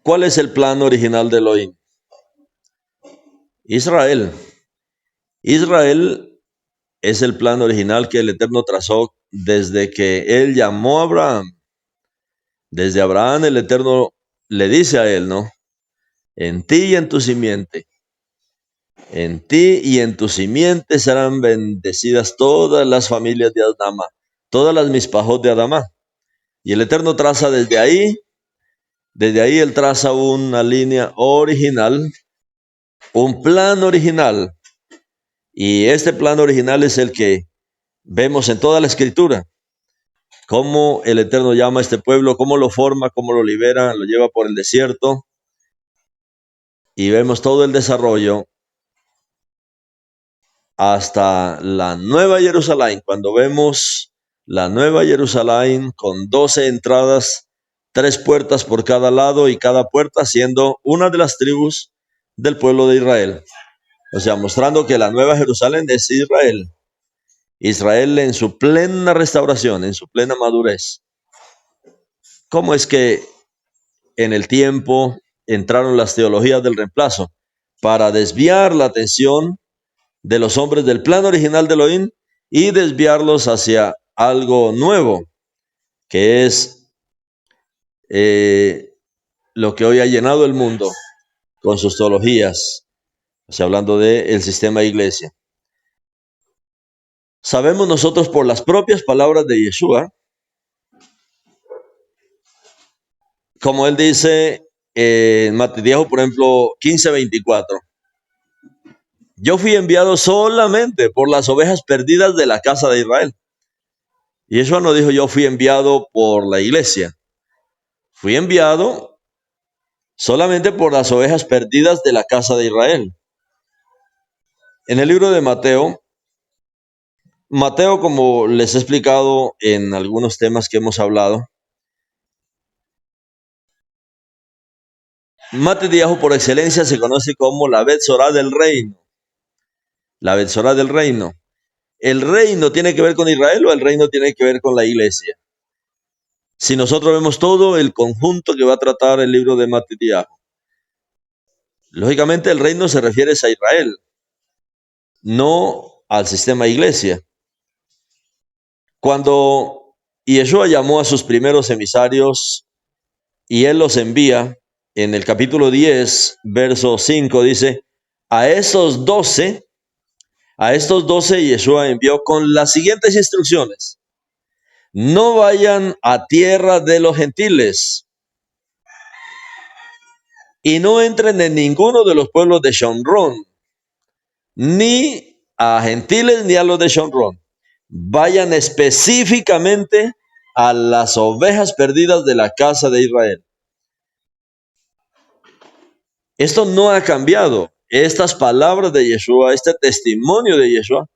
¿Cuál es el plan original de Elohim? Israel. Israel es el plan original que el Eterno trazó desde que Él llamó a Abraham. Desde Abraham el Eterno le dice a él, ¿no? En ti y en tu simiente. En ti y en tu simiente serán bendecidas todas las familias de Adama, todas las mispajot de Adama. Y el Eterno traza desde ahí Él traza una línea original, un plan original. Y este plan original es el que vemos en toda la Escritura. Cómo el Eterno llama a este pueblo, cómo lo forma, cómo lo libera, lo lleva por el desierto. Y vemos todo el desarrollo hasta la Nueva Jerusalén. Cuando vemos la Nueva Jerusalén con 12 entradas, 3 puertas por cada lado y cada puerta siendo una de las tribus del pueblo de Israel. O sea, mostrando que la Nueva Jerusalén es Israel. Israel en su plena restauración, en su plena madurez. ¿Cómo es que en el tiempo entraron las teologías del reemplazo? Para desviar la atención de los hombres del plan original de Elohim y desviarlos hacia algo nuevo, que es lo que hoy ha llenado el mundo con sus teologías, o sea, hablando del sistema de iglesia. Sabemos nosotros por las propias palabras de Yeshua, como él dice en Mateo, por ejemplo, 15:24. Yo fui enviado solamente por las ovejas perdidas de la casa de Israel. Y Yeshua no dijo yo fui enviado por la iglesia. Fui enviado solamente por las ovejas perdidas de la casa de Israel. En el libro de Mateo, como les he explicado en algunos temas que hemos hablado, Mateo por excelencia se conoce como la Betzorá del reino. La Betzorá del reino. ¿El reino tiene que ver con Israel o el reino tiene que ver con la iglesia? Si nosotros vemos todo el conjunto que va a tratar el libro de Mateo, lógicamente el reino se refiere a Israel, no al sistema iglesia. Cuando Yeshua llamó a sus primeros emisarios y él los envía, en el capítulo 10, verso 5, dice, a estos 12 Yeshua envió con las siguientes instrucciones. No vayan a tierra de los gentiles y no entren en ninguno de los pueblos de Shomrón, ni a gentiles ni a los de Shomrón. Vayan específicamente a las ovejas perdidas de la casa de Israel. Esto no ha cambiado. Estas palabras de Yeshua, este testimonio de Yeshua,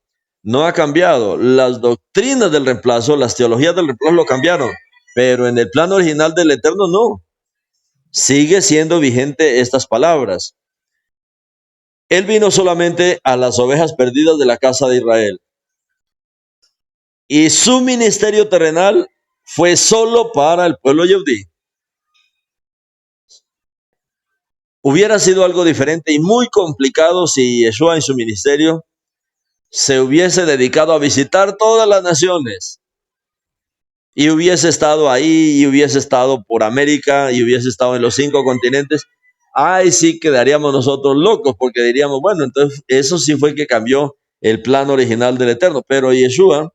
no ha cambiado. Las doctrinas del reemplazo, las teologías del reemplazo lo cambiaron, pero en el plan original del Eterno no. Sigue siendo vigente estas palabras. Él vino solamente a las ovejas perdidas de la casa de Israel. Y su ministerio terrenal fue solo para el pueblo yehudí. Hubiera sido algo diferente y muy complicado si Yeshua en su ministerio se hubiese dedicado a visitar todas las naciones y hubiese estado ahí y hubiese estado por América y hubiese estado en los 5 continentes. Ay, sí quedaríamos nosotros locos porque diríamos, bueno, entonces eso sí fue que cambió el plan original del Eterno. Pero Yeshua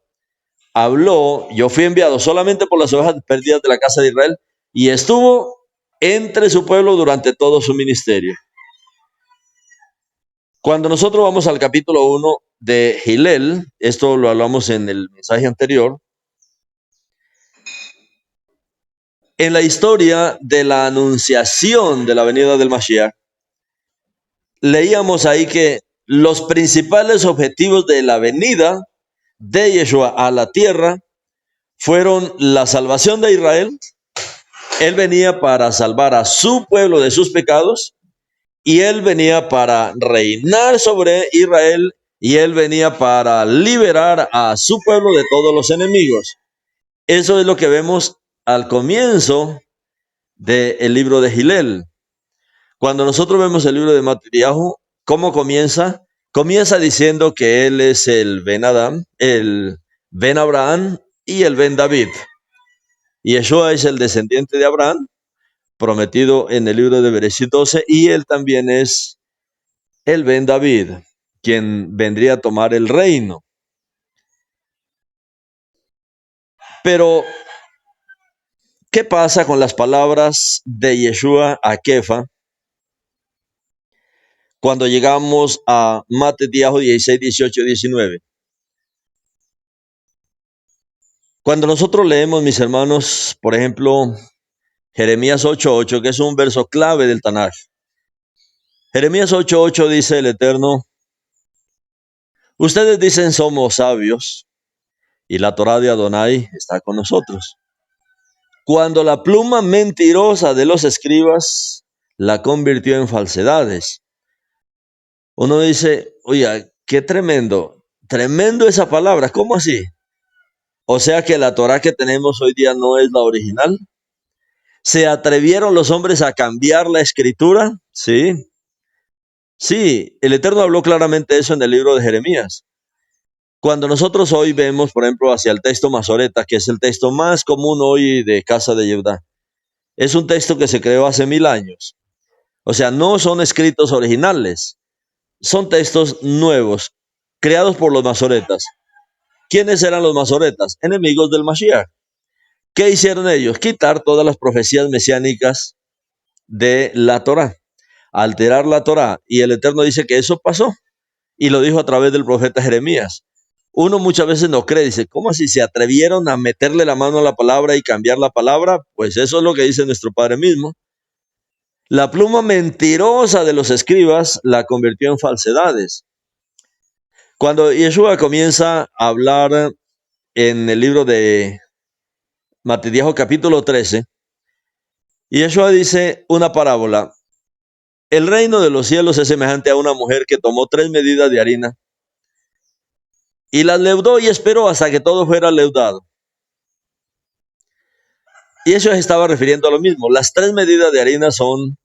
habló, yo fui enviado solamente por las ovejas perdidas de la casa de Israel y estuvo entre su pueblo durante todo su ministerio. Cuando nosotros vamos al capítulo 1 de Hillel, esto lo hablamos en el mensaje anterior, en la historia de la anunciación de la venida del Mashiach, leíamos ahí que los principales objetivos de la venida de Yeshua a la tierra fueron la salvación de Israel. Él venía para salvar a su pueblo de sus pecados y él venía para reinar sobre Israel y él venía para liberar a su pueblo de todos los enemigos. Eso es lo que vemos al comienzo del libro de Hillel. Cuando nosotros vemos el libro de Mattityahu, ¿cómo comienza? Comienza diciendo que él es el Ben Adam, el Ben Abraham y el Ben David. Y Yeshua es el descendiente de Abraham, prometido en el libro de Bereshit 12, y él también es el Ben David, quien vendría a tomar el reino. Pero, ¿qué pasa con las palabras de Yeshua a Kefa cuando llegamos a Mattityahu 16, 18, 19? Cuando nosotros leemos, mis hermanos, por ejemplo, Jeremías 8:8, que es un verso clave del Tanaj. Jeremías 8:8 dice el Eterno: ustedes dicen somos sabios, y la Torá de Adonai está con nosotros. Cuando la pluma mentirosa de los escribas la convirtió en falsedades. Uno dice, oye, qué tremendo, tremendo esa palabra, ¿cómo así? O sea que la Torá que tenemos hoy día no es la original. ¿Se atrevieron los hombres a cambiar la escritura? Sí. Sí, el Eterno habló claramente eso en el libro de Jeremías. Cuando nosotros hoy vemos, por ejemplo, hacia el texto Masoreta, que es el texto más común hoy de Casa de Yehudá, es un texto que se creó hace 1000 años. O sea, no son escritos originales, son textos nuevos, creados por los masoretas. ¿Quiénes eran los masoretas? Enemigos del Mashiach. ¿Qué hicieron ellos? Quitar todas las profecías mesiánicas de la Torá, alterar la Torá. Y el Eterno dice que eso pasó, y lo dijo a través del profeta Jeremías. Uno muchas veces no cree, dice, ¿cómo así se atrevieron a meterle la mano a la palabra y cambiar la palabra? Pues eso es lo que dice nuestro Padre mismo. La pluma mentirosa de los escribas la convirtió en falsedades. Cuando Yeshua comienza a hablar en el libro de Mattityahu capítulo 13, Yeshua dice una parábola. El reino de los cielos es semejante a una mujer que tomó 3 medidas de harina y las leudó y esperó hasta que todo fuera leudado. Y eso estaba refiriendo a lo mismo. Las 3 medidas de harina son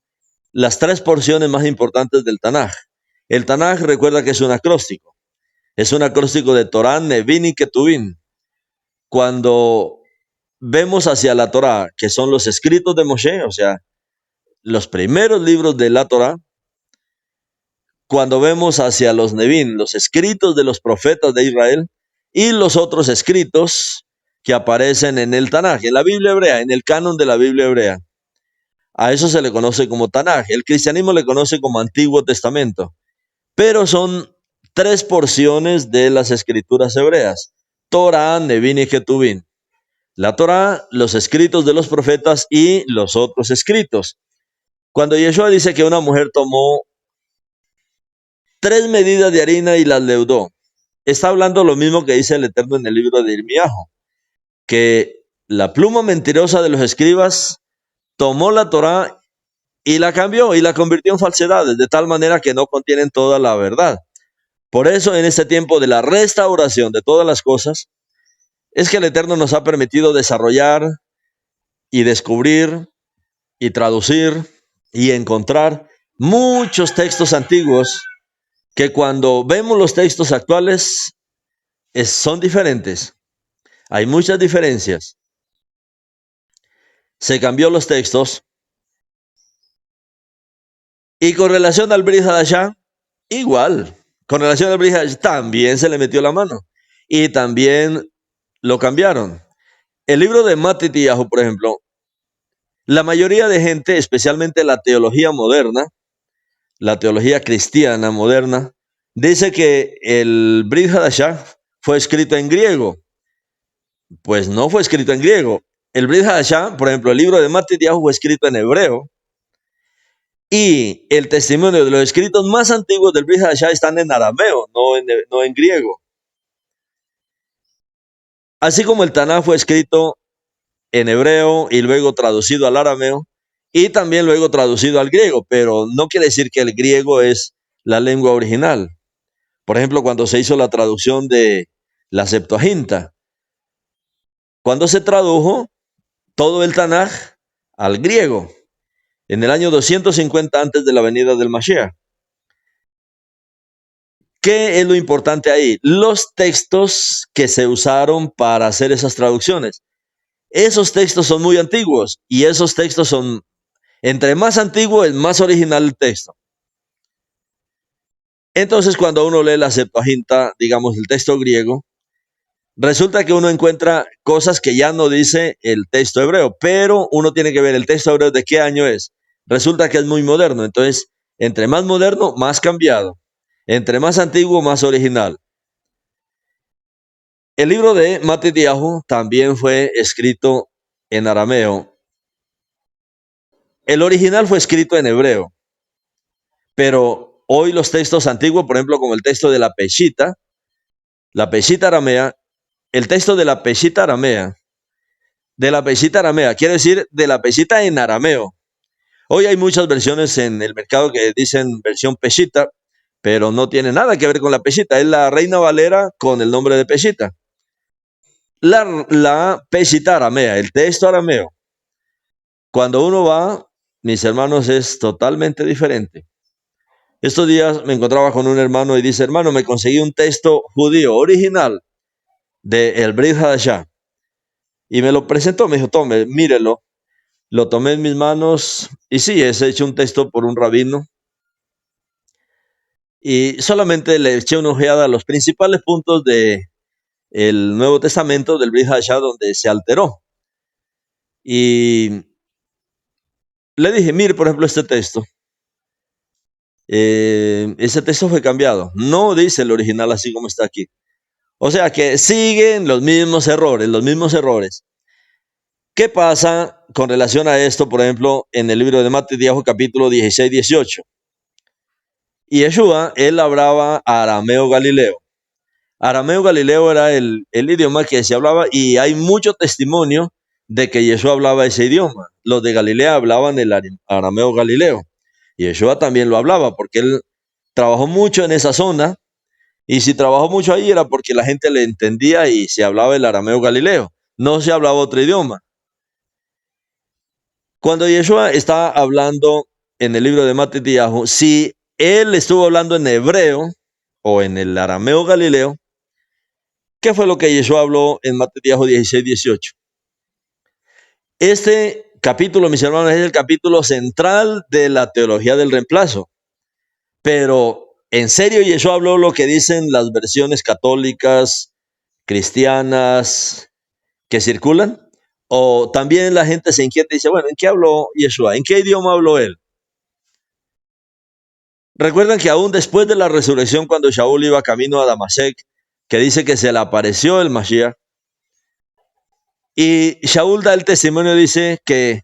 las 3 porciones más importantes del Tanaj. El Tanaj, recuerda que es un acróstico. Es un acróstico de Torah, Nevin y Ketuvim. Cuando vemos hacia la Torah, que son los escritos de Moshe, o sea, los primeros libros de la Torah, cuando vemos hacia los Nevin, los escritos de los profetas de Israel, y los otros escritos que aparecen en el Tanaj, en la Biblia hebrea, en el canon de la Biblia hebrea. A eso se le conoce como Tanaj. El cristianismo le conoce como Antiguo Testamento. Pero son 3 porciones de las escrituras hebreas: Torah, Nevin y Ketuvim. La Torah, los escritos de los profetas y los otros escritos. Cuando Yeshua dice que una mujer tomó 3 medidas de harina y las leudó, está hablando lo mismo que dice el Eterno en el libro de Irmiajo, que la pluma mentirosa de los escribas tomó la Torah y la cambió y la convirtió en falsedades, de tal manera que no contienen toda la verdad. Por eso, en este tiempo de la restauración de todas las cosas, es que el Eterno nos ha permitido desarrollar y descubrir y traducir y encontrar muchos textos antiguos que cuando vemos los textos actuales son diferentes. Hay muchas diferencias. Se cambió los textos. Y con relación al Brit Hadashah, igual. Con relación al Brit Hadashah también se le metió la mano. Y también lo cambiaron. El libro de Mattityahu, por ejemplo, la mayoría de gente, especialmente la teología moderna, la teología cristiana moderna, dice que el Brit Hadashah fue escrito en griego. Pues no fue escrito en griego. El Brit Hadashah, por ejemplo, el libro de Mattityahu fue escrito en hebreo. Y el testimonio de los escritos más antiguos del Brit Hadashah están en arameo, no en griego. Así como el Tanaj fue escrito en hebreo y luego traducido al arameo y también luego traducido al griego, pero no quiere decir que el griego es la lengua original. Por ejemplo, cuando se hizo la traducción de la Septuaginta, cuando se tradujo todo el Tanaj al griego, en el año 250 antes de la venida del Mashiach. ¿Qué es lo importante ahí? Los textos que se usaron para hacer esas traducciones. Esos textos son muy antiguos y esos textos son, entre más antiguo es más original el texto. Entonces, cuando uno lee la Septuaginta, digamos el texto griego, resulta que uno encuentra cosas que ya no dice el texto hebreo, pero uno tiene que ver el texto hebreo de qué año es. Resulta que es muy moderno, entonces, entre más moderno, más cambiado. Entre más antiguo, más original. El libro de Matityahu también fue escrito en arameo. El original fue escrito en hebreo, pero hoy los textos antiguos, por ejemplo, como el texto de la Peshita aramea, el texto de la Peshita aramea, quiere decir de la Peshita en arameo. Hoy hay muchas versiones en el mercado que dicen versión Peshita, pero no tiene nada que ver con la Peshita, es la Reina Valera con el nombre de Peshita. La Peshita aramea, el texto arameo, cuando uno va, mis hermanos, es totalmente diferente. Estos días me encontraba con un hermano y dice, hermano, me conseguí un texto judío original de el Brit Hadashah. Y me lo presentó, me dijo, tome, mírelo. Lo tomé en mis manos y sí, es hecho un texto por un rabino. Y solamente le eché una ojeada a los principales puntos del Nuevo Testamento, del Brit Hadashah, donde se alteró. Y le dije, mire, por ejemplo, este texto. Ese texto fue cambiado. No dice el original así como está aquí. O sea que siguen los mismos errores. ¿Qué pasa con relación a esto, por ejemplo, en el libro de Matityahu, capítulo 16-18? Y Yeshua, él hablaba arameo galileo. Arameo galileo era el idioma que se hablaba y hay mucho testimonio de que Yeshua hablaba ese idioma. Los de Galilea hablaban el arameo galileo. Y Yeshua también lo hablaba porque él trabajó mucho en esa zona. Y si trabajó mucho ahí era porque la gente le entendía y se hablaba el arameo galileo. No se hablaba otro idioma. Cuando Yeshua está hablando en el libro de Matityahu, si él estuvo hablando en hebreo o en el arameo galileo, ¿qué fue lo que Yeshua habló en Matityahu 16-18? Este capítulo, mis hermanos, es el capítulo central de la teología del reemplazo. Pero, ¿en serio Yeshua habló lo que dicen las versiones católicas, cristianas, que circulan? O también la gente se inquieta y dice, bueno, ¿en qué habló Yeshua? ¿En qué idioma habló él? Recuerdan que aún después de la resurrección, cuando Shaul iba camino a Damasek, que dice que se le apareció el Mashiach, y Shaul da el testimonio, dice que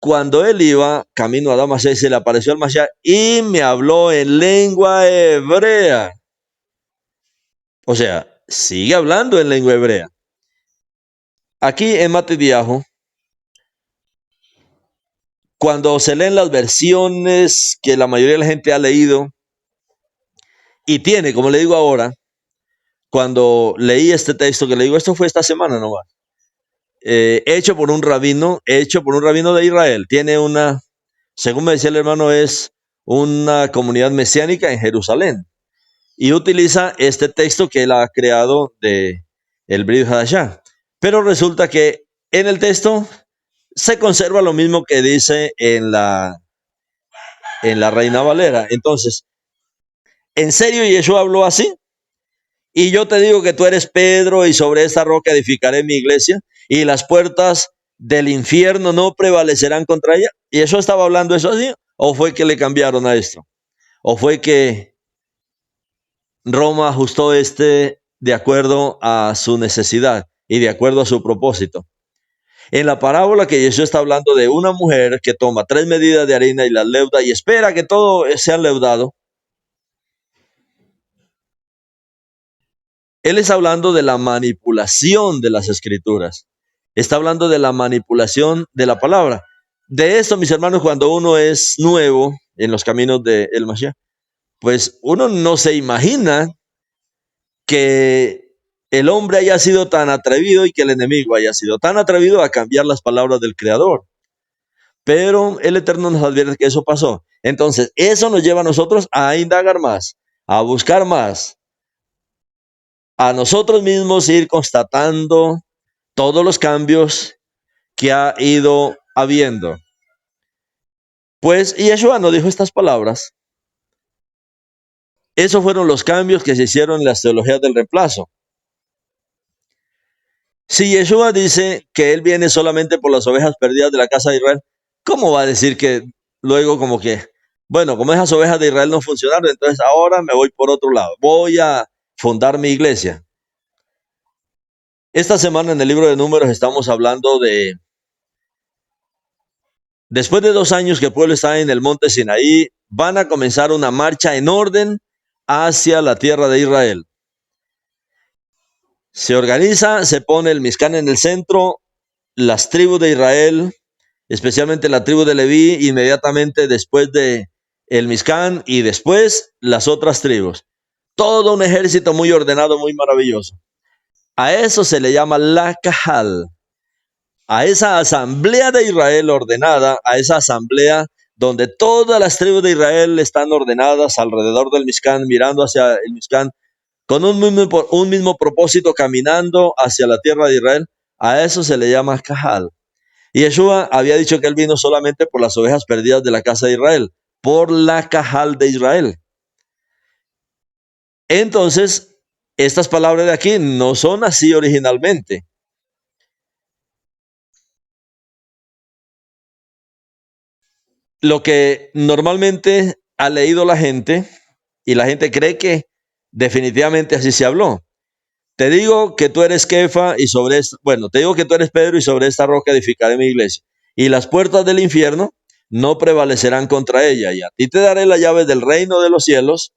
cuando él iba camino a Damasek, se le apareció el Mashiach y me habló en lengua hebrea. O sea, sigue hablando en lengua hebrea. Aquí en Matityahu, cuando se leen las versiones que la mayoría de la gente ha leído y tiene, como le digo ahora, cuando leí este texto, que le digo, esto fue esta semana nomás, hecho por un rabino de Israel, tiene una, según me decía el hermano, es una comunidad mesiánica en Jerusalén, y utiliza este texto que él ha creado de el Brit Hadashah. Pero resulta que en el texto se conserva lo mismo que dice en la Reina Valera. Entonces, ¿en serio Yeshua habló así? Y yo te digo que tú eres Pedro y sobre esta roca edificaré mi iglesia y las puertas del infierno no prevalecerán contra ella. ¿Y eso estaba hablando eso así? ¿O fue que le cambiaron a esto? ¿O fue que Roma ajustó de acuerdo a su necesidad y de acuerdo a su propósito? En la parábola que Jesús está hablando de una mujer que toma 3 medidas de harina y las leuda y espera que todo sea leudado, él está hablando de la manipulación de las escrituras. Está hablando de la manipulación de la palabra. De esto, mis hermanos, cuando uno es nuevo en los caminos del Mashiach, pues uno no se imagina que el hombre haya sido tan atrevido y que el enemigo haya sido tan atrevido a cambiar las palabras del Creador. Pero el Eterno nos advierte que eso pasó. Entonces, eso nos lleva a nosotros a indagar más, a buscar más, a nosotros mismos ir constatando todos los cambios que ha ido habiendo. Pues Yeshua nos dijo estas palabras. Esos fueron los cambios que se hicieron en las teologías del reemplazo. Si Yeshua dice que Él viene solamente por las ovejas perdidas de la casa de Israel, ¿cómo va a decir que luego como que, bueno, como esas ovejas de Israel no funcionaron, entonces ahora me voy por otro lado, voy a fundar mi iglesia? Esta semana en el libro de Números estamos hablando de, después de 2 años que el pueblo está en el monte Sinaí, van a comenzar una marcha en orden hacia la tierra de Israel. Se organiza, se pone el Mizcán en el centro, las tribus de Israel, especialmente la tribu de Leví, inmediatamente después de el Mizcán y después las otras tribus. Todo un ejército muy ordenado, muy maravilloso. A eso se le llama la Cajal, a esa asamblea de Israel ordenada, a esa asamblea donde todas las tribus de Israel están ordenadas alrededor del Mizcán, mirando hacia el Mizcán, con un mismo propósito, caminando hacia la tierra de Israel. A eso se le llama Cajal. Y Yeshua había dicho que él vino solamente por las ovejas perdidas de la casa de Israel, por la Cajal de Israel. Entonces, estas palabras de aquí no son así originalmente. Lo que normalmente ha leído la gente, y la gente cree que definitivamente así se habló. Te digo que tú eres Kefa y sobre esta, bueno, te digo que tú eres Pedro y sobre esta roca edificaré mi iglesia. Y las puertas del infierno no prevalecerán contra ella. Y a ti te daré las llaves del reino de los cielos.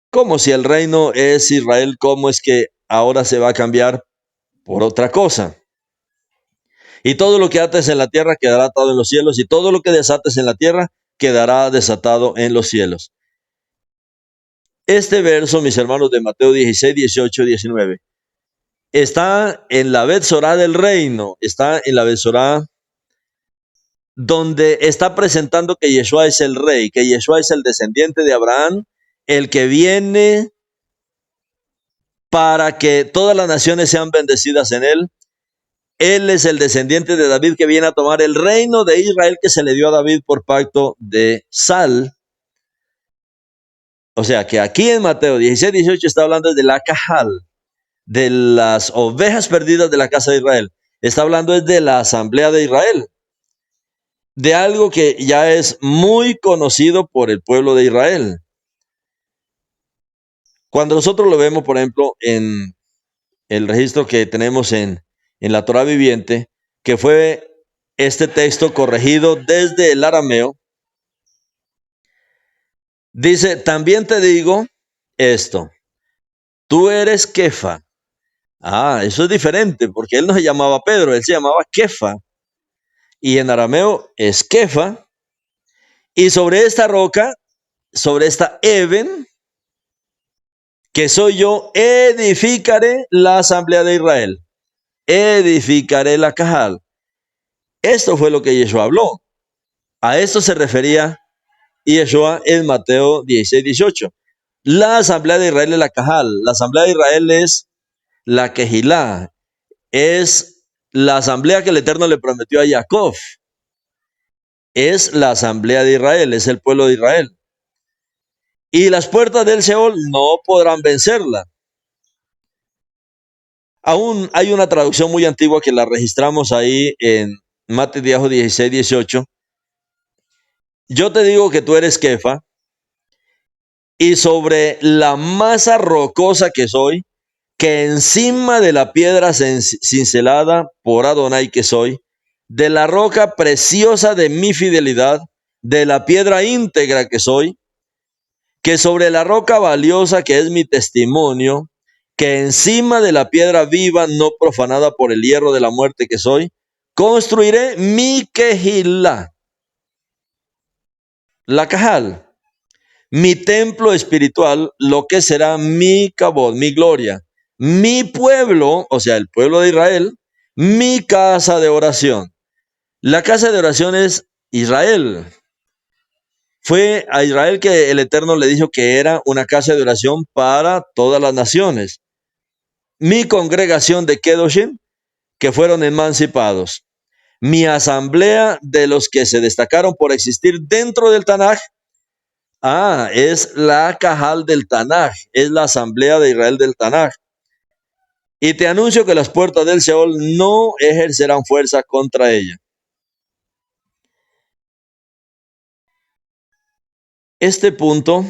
Como si el reino es Israel, ¿cómo es que ahora se va a cambiar por otra cosa? Y todo lo que ates en la tierra quedará atado en los cielos, y todo lo que desates en la tierra quedará desatado en los cielos. Este verso, mis hermanos, de Mateo 16, 18, 19, está en la Bet Sorá del reino, está en la Bet Sorá donde está presentando que Yeshua es el rey, que Yeshua es el descendiente de Abraham, el que viene para que todas las naciones sean bendecidas en él. Él es el descendiente de David que viene a tomar el reino de Israel que se le dio a David por pacto de sal. O sea que aquí en Mateo 16, 18 está hablando de la Cajal, de las ovejas perdidas de la casa de Israel. Está hablando de la asamblea de Israel, de algo que ya es muy conocido por el pueblo de Israel. Cuando nosotros lo vemos, por ejemplo, en el registro que tenemos en la Torá viviente, que fue este texto corregido desde el arameo, dice, también te digo esto, tú eres Kefa. Ah, eso es diferente, porque él no se llamaba Pedro, él se llamaba Kefa. Y en arameo es Kefa. Y sobre esta roca, sobre esta Eben, que soy yo, edificaré la asamblea de Israel. Edificaré la Cajal. Esto fue lo que Yeshua habló. A esto se refería Yeshua en Mateo 16, 18. La asamblea de Israel es la Cajal. La asamblea de Israel es la Kehilá. Es la asamblea que el Eterno le prometió a Jacob. Es la asamblea de Israel, es el pueblo de Israel. Y las puertas del Seol no podrán vencerla. Aún hay una traducción muy antigua que la registramos ahí en Mateo 16, 18. Yo te digo que tú eres Kefa, y sobre la masa rocosa que soy, que encima de la piedra cincelada por Adonai que soy, de la roca preciosa de mi fidelidad, de la piedra íntegra que soy, que sobre la roca valiosa que es mi testimonio, que encima de la piedra viva no profanada por el hierro de la muerte que soy, construiré mi Kehilá, la Cajal, mi templo espiritual, lo que será mi Kabod, mi gloria, mi pueblo, o sea, el pueblo de Israel, mi casa de oración. La casa de oración es Israel. Fue a Israel que el Eterno le dijo que era una casa de oración para todas las naciones. Mi congregación de Kedoshim, que fueron emancipados. Mi asamblea de los que se destacaron por existir dentro del Tanaj. Es la Cajal del Tanaj, es la asamblea de Israel del Tanaj. Y te anuncio que las puertas del Seol no ejercerán fuerza contra ella. Este punto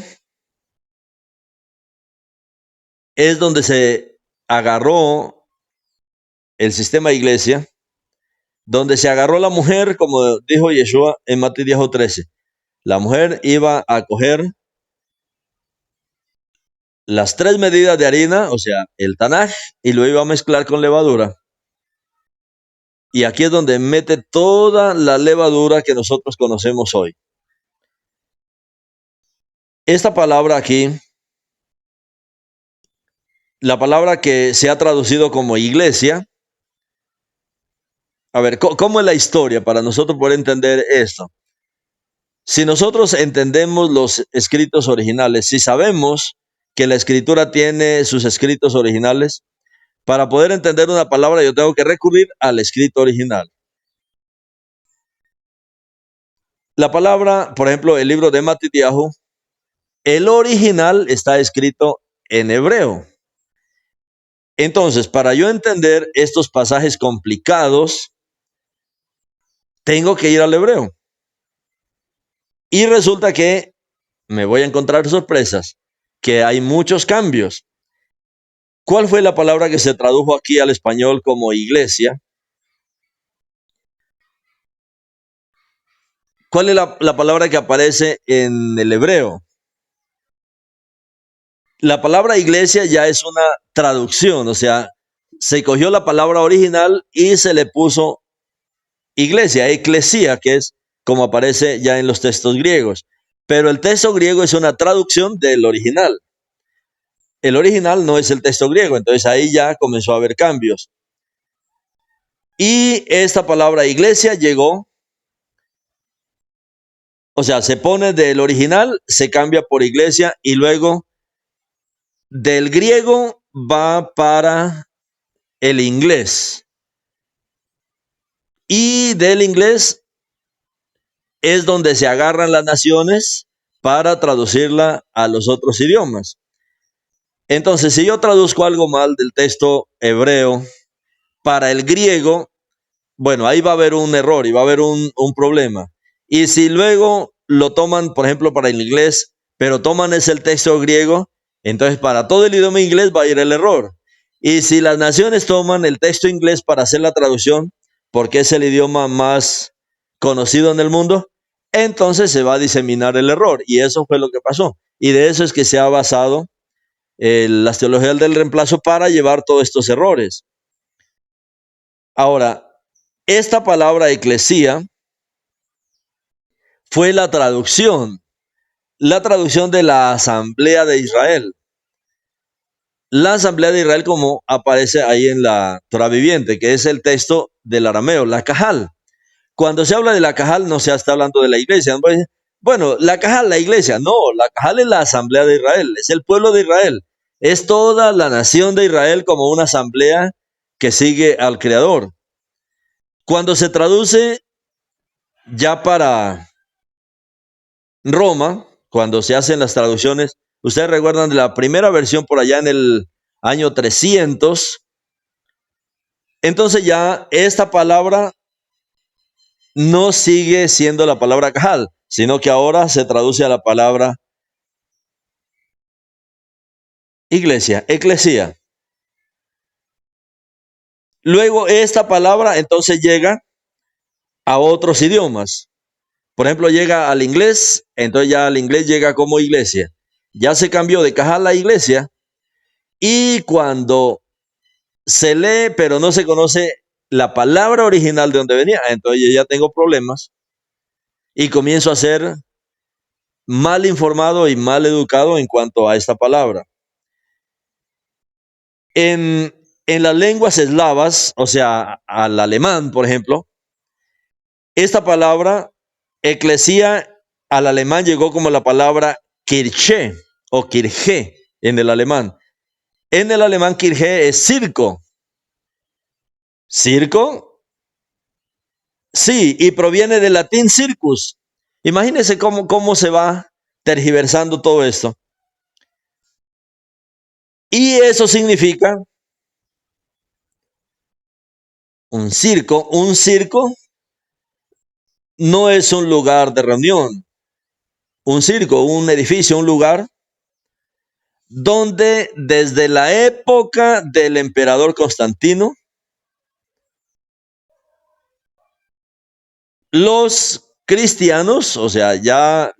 es donde se agarró el sistema de iglesia, donde se agarró la mujer, como dijo Yeshua en Mateo 13. La mujer iba a coger las 3 medidas de harina, o sea, el Tanaj, y lo iba a mezclar con levadura. Y aquí es donde mete toda la levadura que nosotros conocemos hoy. Esta palabra aquí, la palabra que se ha traducido como iglesia, a ver, ¿cómo es la historia para nosotros poder entender esto? Si nosotros entendemos los escritos originales, si sabemos que la escritura tiene sus escritos originales, para poder entender una palabra yo tengo que recurrir al escrito original. La palabra, por ejemplo, el libro de Matitiahu, el original está escrito en hebreo. Entonces, para yo entender estos pasajes complicados, tengo que ir al hebreo. Y resulta que me voy a encontrar sorpresas, que hay muchos cambios. ¿Cuál fue la palabra que se tradujo aquí al español como iglesia? ¿Cuál es la palabra que aparece en el hebreo? La palabra iglesia ya es una traducción, o sea, se cogió la palabra original y se le puso iglesia, eclesía, que es como aparece ya en los textos griegos. Pero el texto griego es una traducción del original. El original no es el texto griego, entonces ahí ya comenzó a haber cambios. Y esta palabra iglesia llegó, o sea, se pone del original, se cambia por iglesia y luego del griego va para el inglés. Y del inglés es donde se agarran las naciones para traducirla a los otros idiomas. Entonces, si yo traduzco algo mal del texto hebreo para el griego, bueno, ahí va a haber un error y va a haber un problema. Y si luego lo toman, por ejemplo, para el inglés, pero toman ese el texto griego, entonces para todo el idioma inglés va a ir el error. Y si las naciones toman el texto inglés para hacer la traducción, porque es el idioma más conocido en el mundo, entonces se va a diseminar el error. Y eso fue lo que pasó. Y de eso es que se ha basado las teologías del reemplazo para llevar todos estos errores. Ahora, esta palabra eclesía fue la traducción de la Asamblea de Israel. La Asamblea de Israel, como aparece ahí en la Torah viviente, que es el texto del arameo, la Cajal. Cuando se habla de la Cajal, no se está hablando de la iglesia. Bueno, la Cajal, la iglesia, no, la Cajal es la Asamblea de Israel, es el pueblo de Israel, es toda la nación de Israel como una asamblea que sigue al Creador. Cuando se traduce ya para Roma, cuando se hacen las traducciones, ustedes recuerdan de la primera versión por allá en el año 300, entonces ya esta palabra no sigue siendo la palabra Cajal, sino que ahora se traduce a la palabra iglesia, eclesía. Luego esta palabra entonces llega a otros idiomas. Por ejemplo, llega al inglés, entonces ya al inglés llega como iglesia. Ya se cambió de Cajal a iglesia. Y cuando se lee, pero no se conoce la palabra original de donde venía, entonces yo ya tengo problemas y comienzo a ser mal informado y mal educado en cuanto a esta palabra. En las lenguas eslavas, o sea, al alemán, por ejemplo, Esta palabra, eclesía, al alemán llegó como la palabra Kirche o Kirche en el alemán. En el alemán Kirche es circo. ¿Circo? Sí, y proviene del latín circus. Imagínense cómo se va tergiversando todo esto. Y eso significa un circo. Un circo no es un lugar de reunión. Un circo, un edificio, un lugar donde desde la época del emperador Constantino, los cristianos, o sea, ya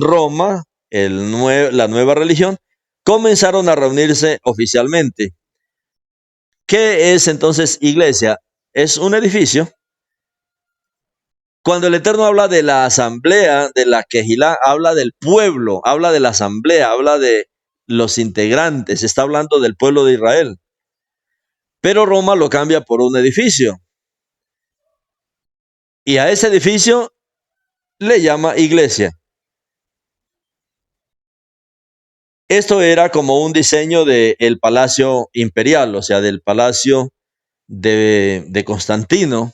Roma, la nueva religión, comenzaron a reunirse oficialmente. ¿Qué es entonces iglesia? Es un edificio. Cuando el Eterno habla de la asamblea, de la Quejilá, habla del pueblo, habla de la asamblea, habla de los integrantes, está hablando del pueblo de Israel. Pero Roma lo cambia por un edificio. Y a ese edificio le llama iglesia. Esto era como un diseño del palacio imperial, o sea, del palacio de Constantino.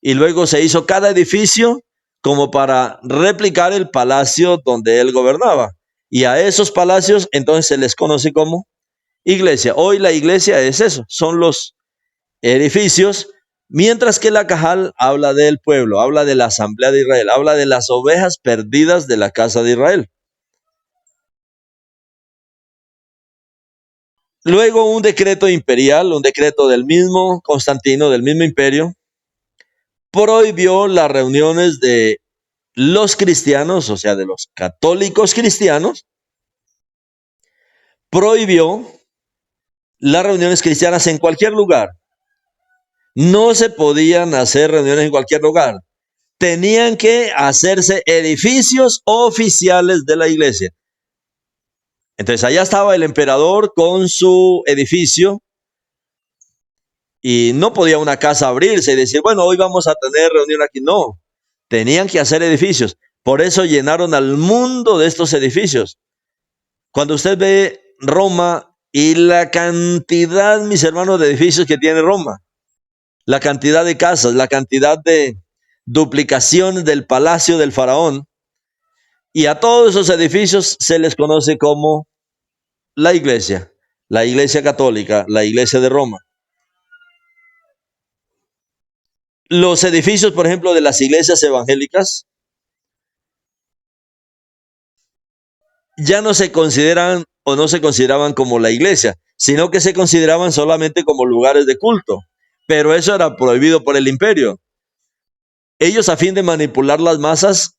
Y luego se hizo cada edificio como para replicar el palacio donde él gobernaba. Y a esos palacios entonces se les conoce como iglesia. Hoy la iglesia es eso, son los edificios, mientras que la Cajal habla del pueblo, habla de la asamblea de Israel, habla de las ovejas perdidas de la casa de Israel. Luego un decreto imperial, un decreto del mismo Constantino, del mismo imperio, prohibió las reuniones de los cristianos, o sea, de los católicos cristianos, prohibió las reuniones cristianas en cualquier lugar. No se podían hacer reuniones en cualquier lugar. Tenían que hacerse edificios oficiales de la iglesia. Entonces allá estaba el emperador con su edificio y no podía una casa abrirse y decir, bueno, hoy vamos a tener reunión aquí. No, tenían que hacer edificios. Por eso llenaron al mundo de estos edificios. Cuando usted ve Roma y la cantidad, mis hermanos, de edificios que tiene Roma, la cantidad de casas, la cantidad de duplicaciones del palacio del faraón, y a todos esos edificios se les conoce como la iglesia católica, la iglesia de Roma. Los edificios, por ejemplo, de las iglesias evangélicas, ya no se consideran o no se consideraban como la iglesia, sino que se consideraban solamente como lugares de culto. Pero eso era prohibido por el imperio. Ellos, a fin de manipular las masas,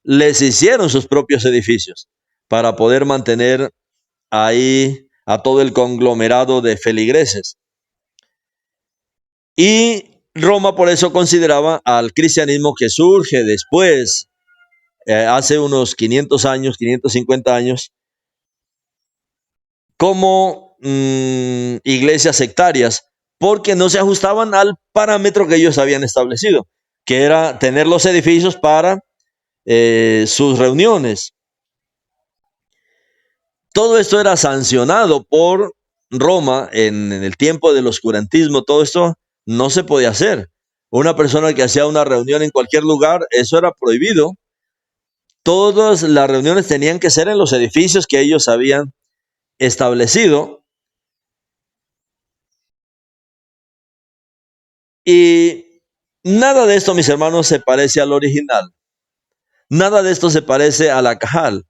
les hicieron sus propios edificios para poder mantener ahí a todo el conglomerado de feligreses. Y Roma por eso consideraba al cristianismo que surge después, hace unos 500 años, 550 años, como iglesias sectarias, porque no se ajustaban al parámetro que ellos habían establecido, que era tener los edificios para sus reuniones. Todo esto era sancionado por Roma en el tiempo del oscurantismo. Todo esto no se podía hacer. Una persona que hacía una reunión en cualquier lugar, eso era prohibido. Todas las reuniones tenían que ser en los edificios que ellos habían establecido. Y nada de esto, mis hermanos, se parece al original. Nada de esto se parece a la Cajal.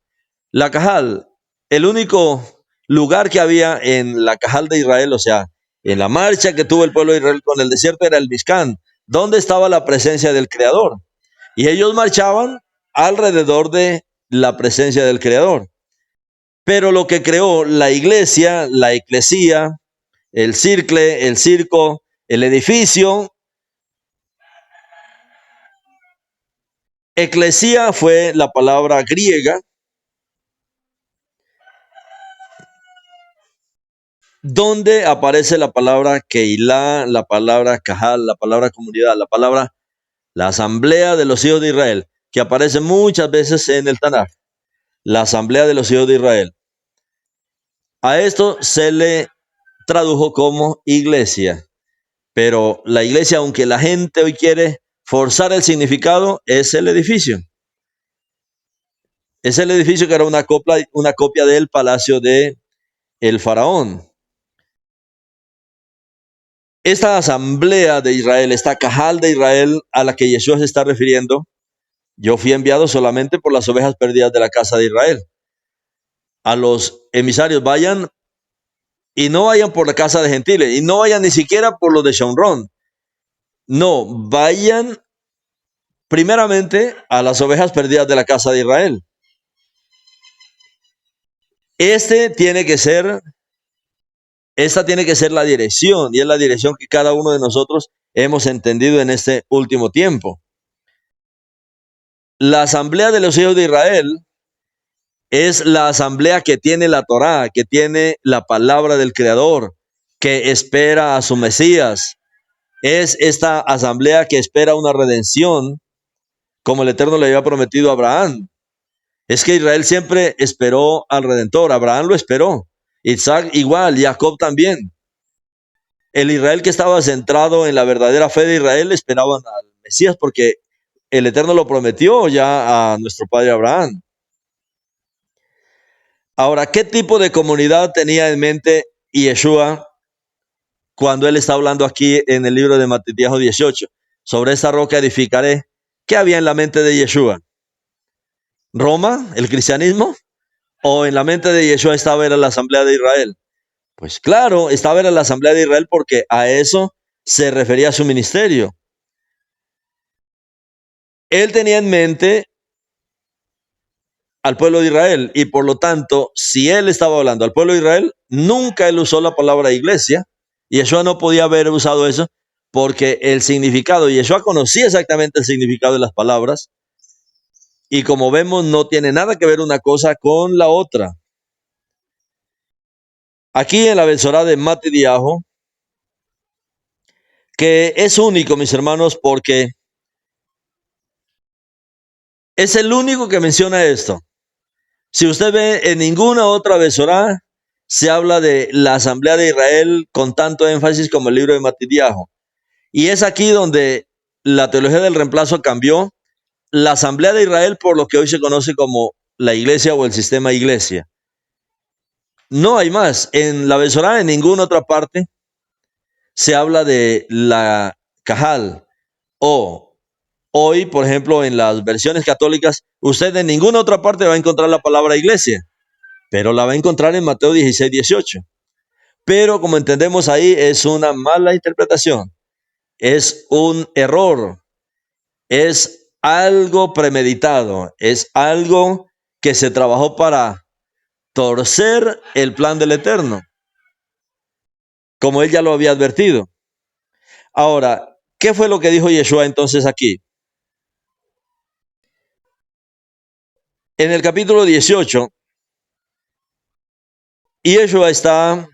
La Cajal, el único lugar que había en la Cajal de Israel, o sea, en la marcha que tuvo el pueblo de Israel con el desierto, era el Mishkan, donde estaba la presencia del Creador. Y ellos marchaban alrededor de la presencia del Creador. Pero lo que creó la iglesia, la eclesía, el circle, el circo, el edificio, eclesía fue la palabra griega donde aparece la palabra Keilah, la palabra Kahal, la palabra comunidad, la asamblea de los hijos de Israel, que aparece muchas veces en el Tanaj, la asamblea de los hijos de Israel. A esto se le tradujo como iglesia, pero la iglesia, aunque la gente hoy quiere forzar el significado, es el edificio. Es el edificio que era una copia del palacio de el faraón. Esta asamblea de Israel, esta cajal de Israel a la que Yeshua se está refiriendo, yo fui enviado solamente por las ovejas perdidas de la casa de Israel. A los emisarios, vayan y no vayan por la casa de gentiles, y no vayan ni siquiera por los de Shomrón. No, vayan primeramente a las ovejas perdidas de la casa de Israel. Esta tiene que ser la dirección, y es la dirección que cada uno de nosotros hemos entendido en este último tiempo. La asamblea de los hijos de Israel es la asamblea que tiene la Torá, que tiene la palabra del Creador, que espera a su Mesías. Es esta asamblea que espera una redención, como el Eterno le había prometido a Abraham. Es que Israel siempre esperó al Redentor. Abraham lo esperó. Isaac igual, Jacob también. El Israel que estaba centrado en la verdadera fe de Israel esperaban al Mesías, porque el Eterno lo prometió ya a nuestro padre Abraham. Ahora, ¿qué tipo de comunidad tenía en mente Yeshua cuando él está hablando aquí en el libro de Matitiahu 18? Sobre esta roca edificaré. ¿Qué había en la mente de Yeshua? ¿Roma, el cristianismo? ¿O en la mente de Yeshua estaba en la asamblea de Israel? Pues claro, estaba en la asamblea de Israel, porque a eso se refería su ministerio. Él tenía en mente al pueblo de Israel, y por lo tanto, si él estaba hablando al pueblo de Israel, nunca él usó la palabra iglesia. Yeshua no podía haber usado eso, porque el significado, Yeshua conocía exactamente el significado de las palabras, y como vemos, no tiene nada que ver una cosa con la otra. Aquí en la Besorá de Matitiahu, que es único, mis hermanos, porque es el único que menciona esto. Si usted ve en ninguna otra Besorá se habla de la asamblea de Israel con tanto énfasis como el libro de Matitiahu. Y es aquí donde la teología del reemplazo cambió la asamblea de Israel por lo que hoy se conoce como la iglesia o el sistema iglesia. No hay más. En la Besorá, en ninguna otra parte, se habla de la Cajal. O hoy, por ejemplo, en las versiones católicas, usted en ninguna otra parte va a encontrar la palabra iglesia, pero la va a encontrar en Mateo 16, 18. Pero como entendemos ahí, es una mala interpretación, es un error, es algo premeditado, es algo que se trabajó para torcer el plan del Eterno, como él ya lo había advertido. Ahora, ¿qué fue lo que dijo Yeshua entonces aquí? En el capítulo 18, Yeshua está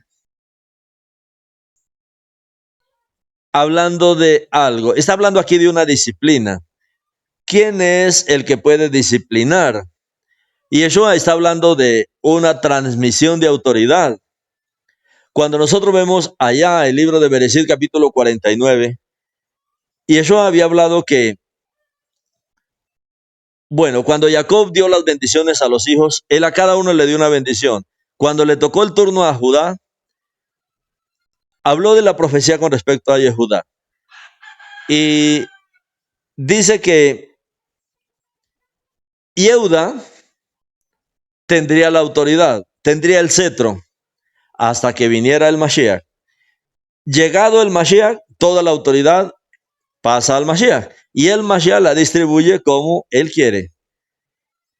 hablando de algo. Está hablando aquí de una disciplina. ¿Quién es el que puede disciplinar? Y Yeshua está hablando de una transmisión de autoridad. Cuando nosotros vemos allá el libro de Bereshit, capítulo 49, Yeshua había hablado que, bueno, cuando Jacob dio las bendiciones a los hijos, él a cada uno le dio una bendición. Cuando le tocó el turno a Judá, habló de la profecía con respecto a Yehudá. Y dice que Yehuda tendría la autoridad, tendría el cetro, hasta que viniera el Mashiach. Llegado el Mashiach, toda la autoridad pasa al Mashiach, y el Mashiach la distribuye como él quiere.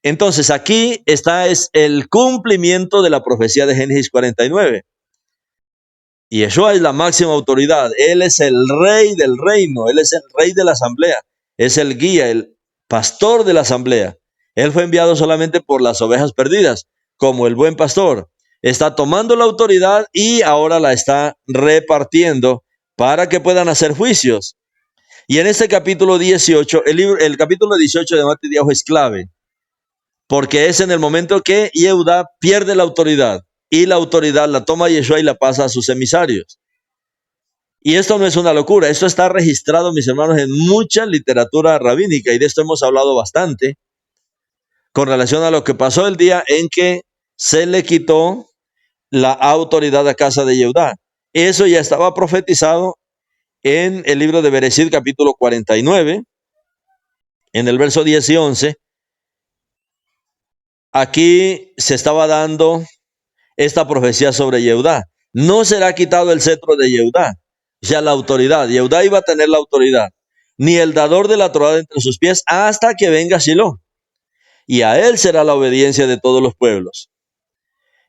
Entonces aquí está es el cumplimiento de la profecía de Génesis 49. Y Yeshua es la máxima autoridad. Él es el rey del reino. Él es el rey de la asamblea. Es el guía, el pastor de la asamblea. Él fue enviado solamente por las ovejas perdidas, como el buen pastor. Está tomando la autoridad y ahora la está repartiendo para que puedan hacer juicios. Y en este capítulo 18, el capítulo 18 de Matthew es clave, porque es en el momento que Yehuda pierde la autoridad, y la autoridad la toma Yeshua y la pasa a sus emisarios. Y esto no es una locura, esto está registrado, mis hermanos, en mucha literatura rabínica, y de esto hemos hablado bastante, con relación a lo que pasó el día en que se le quitó la autoridad a casa de Yehuda. Eso ya estaba profetizado en el libro de Bereshit, capítulo 49, en el verso 10 y 11. Aquí se estaba dando esta profecía sobre Yehuda. No será quitado el cetro de Yehuda, o sea, la autoridad. Yehuda iba a tener la autoridad, ni el dador de la Torá entre sus pies, hasta que venga Shiloh, y a él será la obediencia de todos los pueblos.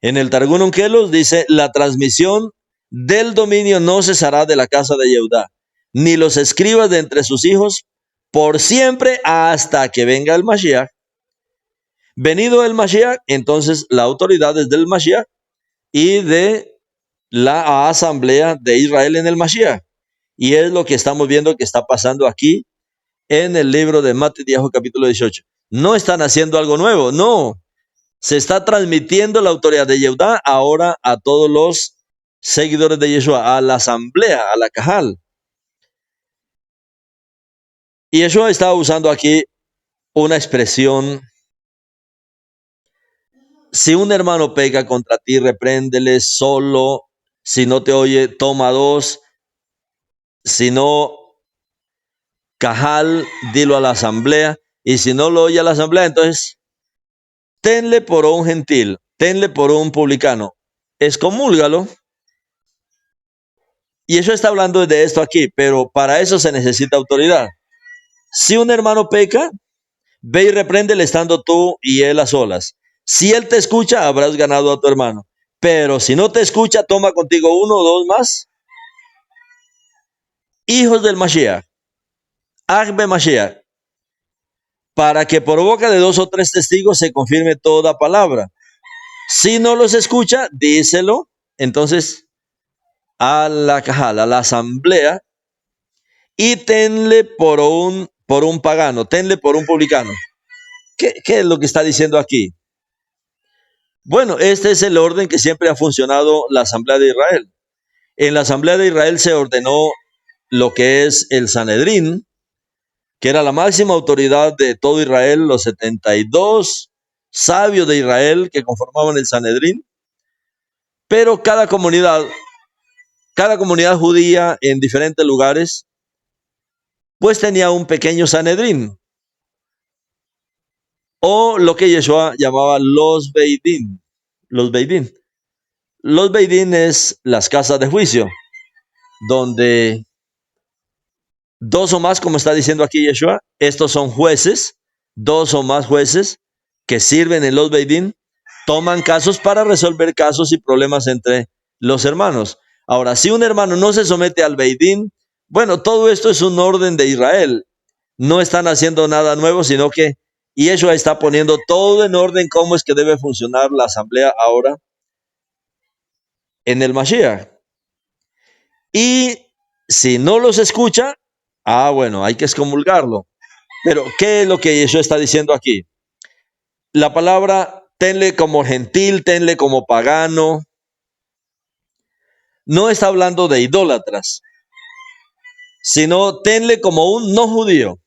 En el Targum Onkelos dice, la transmisión del dominio no cesará de la casa de Yehuda, ni los escribas de entre sus hijos, por siempre hasta que venga el Mashiach. Venido el Mashiach, entonces la autoridad es del Mashiach y de la asamblea de Israel en el Mashiach. Y es lo que estamos viendo que está pasando aquí en el libro de Matthew capítulo 18. No están haciendo algo nuevo, no. Se está transmitiendo la autoridad de Yehuda ahora a todos los seguidores de Yeshua, a la asamblea, a la Cajal. Y Yeshua está usando aquí una expresión: si un hermano peca contra ti, repréndele solo. Si no te oye, toma dos. Si no, Cajal, dilo a la asamblea. Y si no lo oye a la asamblea, entonces tenle por un gentil, tenle por un publicano, excomúlgalo. Y eso está hablando de esto aquí, pero para eso se necesita autoridad. Si un hermano peca, ve y repréndele estando tú y él a solas. Si él te escucha, habrás ganado a tu hermano. Pero si no te escucha, toma contigo uno o dos más, hijos del Mashiach, Agbe Mashiach, para que por boca de 2 o 3 testigos se confirme toda palabra. Si no los escucha, díselo entonces a la Cajal, a la asamblea, y tenle por un pagano, tenle por un publicano. ¿Qué es lo que está diciendo aquí? Bueno, este es el orden que siempre ha funcionado la Asamblea de Israel. En la Asamblea de Israel se ordenó lo que es el Sanedrín, que era la máxima autoridad de todo Israel, los 72 sabios de Israel que conformaban el Sanedrín. Pero cada comunidad judía en diferentes lugares, pues tenía un pequeño Sanedrín, o lo que Yeshua llamaba los Beidín. Los Beidín. Los Beidín es las casas de juicio, donde 2 o más, como está diciendo aquí Yeshua, estos son jueces, 2 o más jueces que sirven en los Beidín, toman casos para resolver casos y problemas entre los hermanos. Ahora, si un hermano no se somete al Beidín, bueno, todo esto es un orden de Israel. No están haciendo nada nuevo, sino que Yeshua está poniendo todo en orden, cómo es que debe funcionar la asamblea ahora en el Mashiach. Y si no los escucha, bueno, hay que excomulgarlo. Pero, ¿qué es lo que Yeshua está diciendo aquí? La palabra tenle como gentil, tenle como pagano, no está hablando de idólatras, sino tenle como un no judío.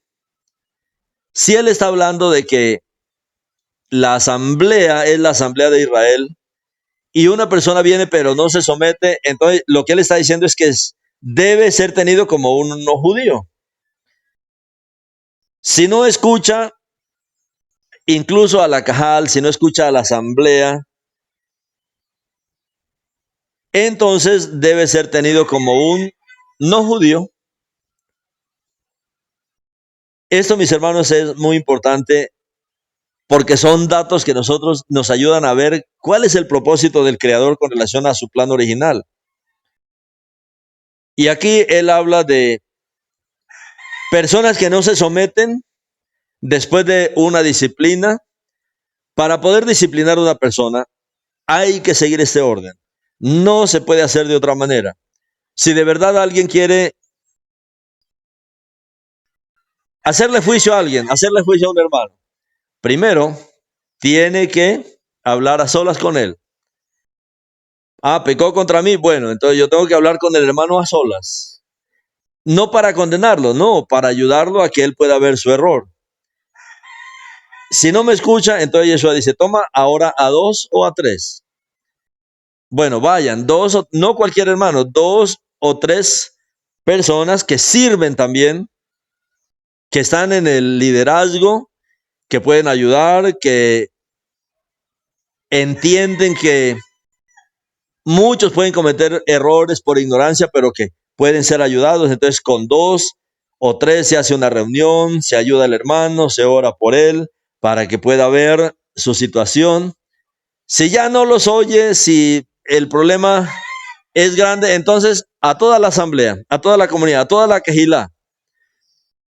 Si él está hablando de que la asamblea es la asamblea de Israel y una persona viene pero no se somete, entonces lo que él está diciendo es que debe ser tenido como un no judío. Si no escucha incluso a la Cajal, si no escucha a la asamblea, entonces debe ser tenido como un no judío. Esto, mis hermanos, es muy importante porque son datos que nosotros nos ayudan a ver cuál es el propósito del Creador con relación a su plan original. Y aquí él habla de personas que no se someten después de una disciplina. Para poder disciplinar a una persona, hay que seguir este orden. No se puede hacer de otra manera. Si de verdad alguien quiere hacerle juicio a alguien, hacerle juicio a un hermano, primero tiene que hablar a solas con él. Ah, pecó contra mí. Bueno, entonces yo tengo que hablar con el hermano a solas. No para condenarlo, no, para ayudarlo a que él pueda ver su error. Si no me escucha, entonces Yeshua dice, toma ahora a 2 o a 3. Bueno, vayan, no cualquier hermano, 2 o 3 personas que sirven también, que están en el liderazgo, que pueden ayudar, que entienden que muchos pueden cometer errores por ignorancia, pero que pueden ser ayudados. Entonces, con 2 o 3 se hace una reunión, se ayuda al hermano, se ora por él para que pueda ver su situación. Si ya no los oye, si el problema es grande, entonces a toda la asamblea, a toda la comunidad, a toda la quejilá,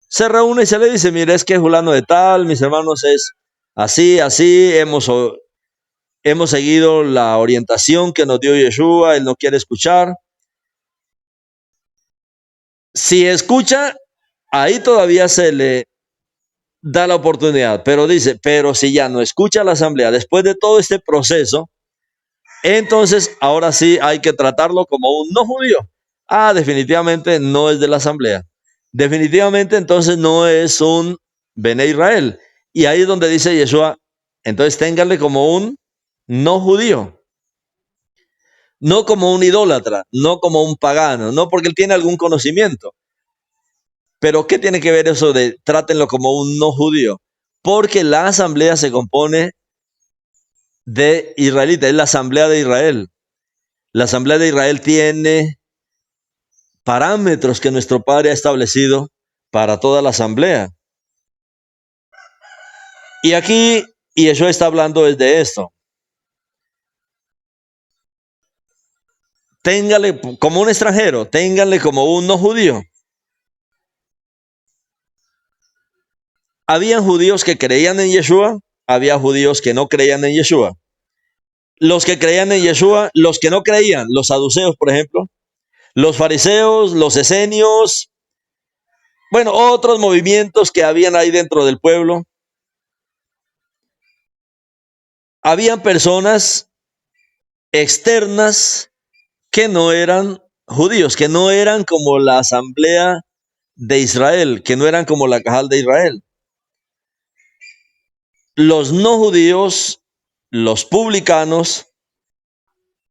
se reúne y se le dice, mire, es que fulano de tal, mis hermanos, es así, así, hemos seguido la orientación que nos dio Yeshua, él no quiere escuchar. Si escucha, ahí todavía se le da la oportunidad, pero dice, pero si ya no escucha la asamblea, después de todo este proceso, entonces ahora sí hay que tratarlo como un no judío. Ah, definitivamente no es de la asamblea. Definitivamente entonces no es un Bene Israel. Y ahí es donde dice Yeshua, entonces ténganle como un no judío. No como un idólatra, no como un pagano, no porque él tiene algún conocimiento. Pero ¿qué tiene que ver eso de trátenlo como un no judío? Porque la asamblea se compone de israelitas, es la asamblea de Israel. La asamblea de Israel tiene parámetros que nuestro Padre ha establecido para toda la asamblea. Y aquí Yeshua está hablando desde esto. Téngale como un extranjero, ténganle como un no judío. Habían judíos que creían en Yeshua, había judíos que no creían en Yeshua. Los que creían en Yeshua, los que no creían, los saduceos, por ejemplo, los fariseos, los esenios, bueno, otros movimientos que habían ahí dentro del pueblo. Habían personas externas que no eran judíos, que no eran como la asamblea de Israel, que no eran como la Cajal de Israel. Los no judíos, los publicanos,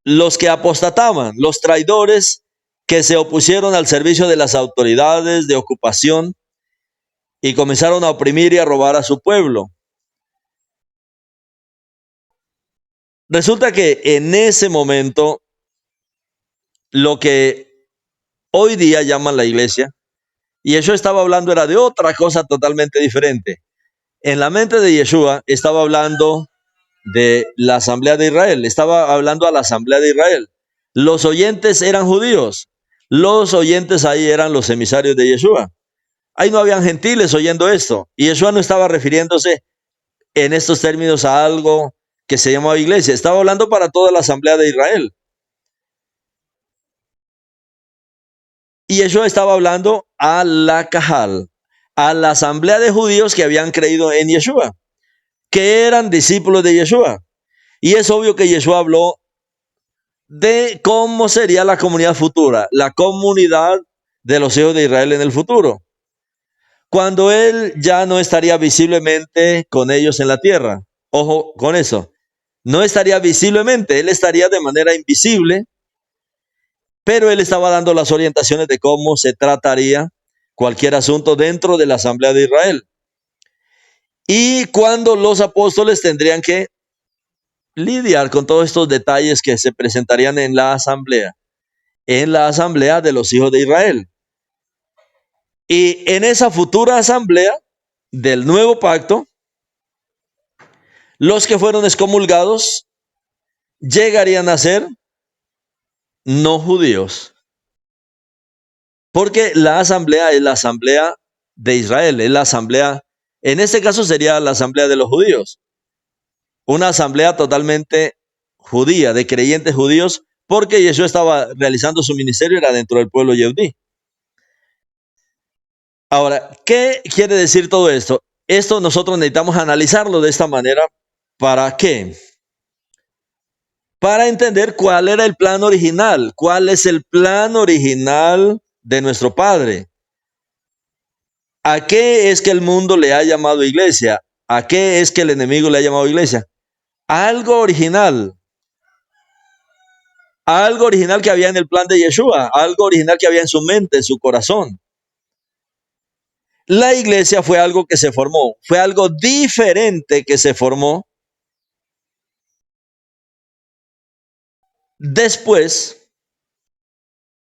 los que apostataban, los traidores que se opusieron al servicio de las autoridades de ocupación y comenzaron a oprimir y a robar a su pueblo. Resulta que en ese momento, lo que hoy día llaman la iglesia, y Yeshua estaba hablando era de otra cosa totalmente diferente. En la mente de Yeshua estaba hablando de la asamblea de Israel, estaba hablando a la asamblea de Israel. Los oyentes eran judíos, los oyentes ahí eran los emisarios de Yeshua. Ahí no habían gentiles oyendo esto, y Yeshua no estaba refiriéndose en estos términos a algo que se llamaba iglesia, estaba hablando para toda la asamblea de Israel. Y Yeshua estaba hablando a la Cajal, a la asamblea de judíos que habían creído en Yeshua, que eran discípulos de Yeshua. Y es obvio que Yeshua habló de cómo sería la comunidad futura, la comunidad de los hijos de Israel en el futuro, cuando Él ya no estaría visiblemente con ellos en la tierra. Ojo con eso, no estaría visiblemente, Él estaría de manera invisible, pero Él estaba dando las orientaciones de cómo se trataría cualquier asunto dentro de la asamblea de Israel. Y cuando los apóstoles tendrían que lidiar con todos estos detalles que se presentarían en la asamblea de los hijos de Israel. Y en esa futura asamblea del nuevo pacto, los que fueron excomulgados llegarían a ser no judíos. Porque la asamblea es la asamblea de Israel, es la asamblea, en este caso sería la asamblea de los judíos. Una asamblea totalmente judía, de creyentes judíos, porque Yeshua estaba realizando su ministerio, era dentro del pueblo yehudí. Ahora, ¿qué quiere decir todo esto? Esto nosotros necesitamos analizarlo de esta manera. ¿Para qué? Para entender cuál era el plan original, cuál es el plan original de nuestro Padre. ¿A qué es que el mundo le ha llamado iglesia? ¿A qué es que el enemigo le ha llamado iglesia? Algo original. Algo original que había en el plan de Yeshua, algo original que había en su mente, en su corazón. La iglesia fue algo que se formó, fue algo diferente que se formó después,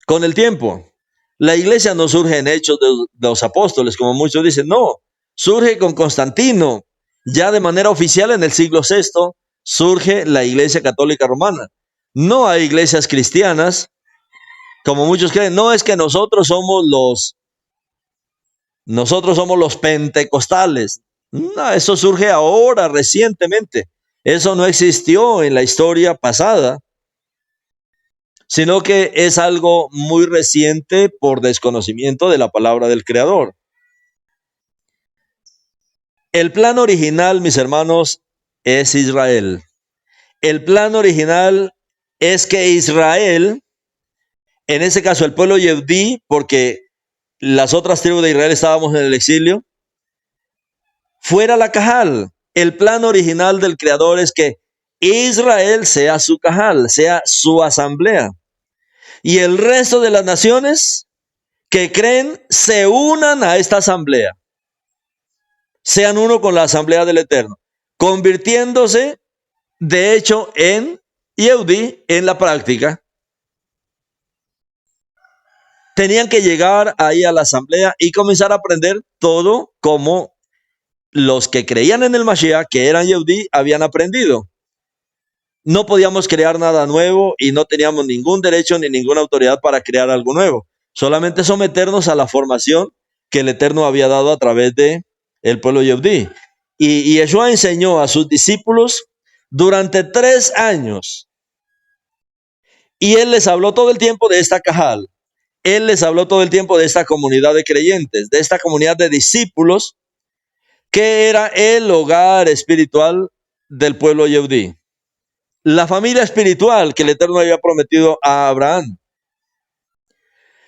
con el tiempo. La iglesia no surge en Hechos de los Apóstoles, como muchos dicen, no, surge con Constantino. Ya de manera oficial en el siglo VI surge la Iglesia Católica Romana. No hay iglesias cristianas, como muchos creen, no es que nosotros somos los pentecostales. No, eso surge ahora, recientemente. Eso no existió en la historia pasada, sino que es algo muy reciente por desconocimiento de la palabra del Creador. El plan original, mis hermanos, es Israel. El plan original es que Israel, en ese caso el pueblo Yehudí, porque las otras tribus de Israel estábamos en el exilio, fuera la Cajal. El plan original del Creador es que Israel sea su Cajal, sea su asamblea. Y el resto de las naciones que creen se unan a esta asamblea. Sean uno con la asamblea del Eterno, convirtiéndose de hecho en Yehudí en la práctica. Tenían que llegar ahí a la asamblea y comenzar a aprender todo como los que creían en el Mashiach, que eran Yehudí, habían aprendido. No podíamos crear nada nuevo y no teníamos ningún derecho ni ninguna autoridad para crear algo nuevo. Solamente someternos a la formación que el Eterno había dado a través de el pueblo Yehudí. Y Yeshua enseñó a sus discípulos durante 3 años. Y él les habló todo el tiempo de esta Cajal. Él les habló todo el tiempo de esta comunidad de creyentes, de esta comunidad de discípulos, que era el hogar espiritual del pueblo Yehudí. La familia espiritual que el Eterno había prometido a Abraham.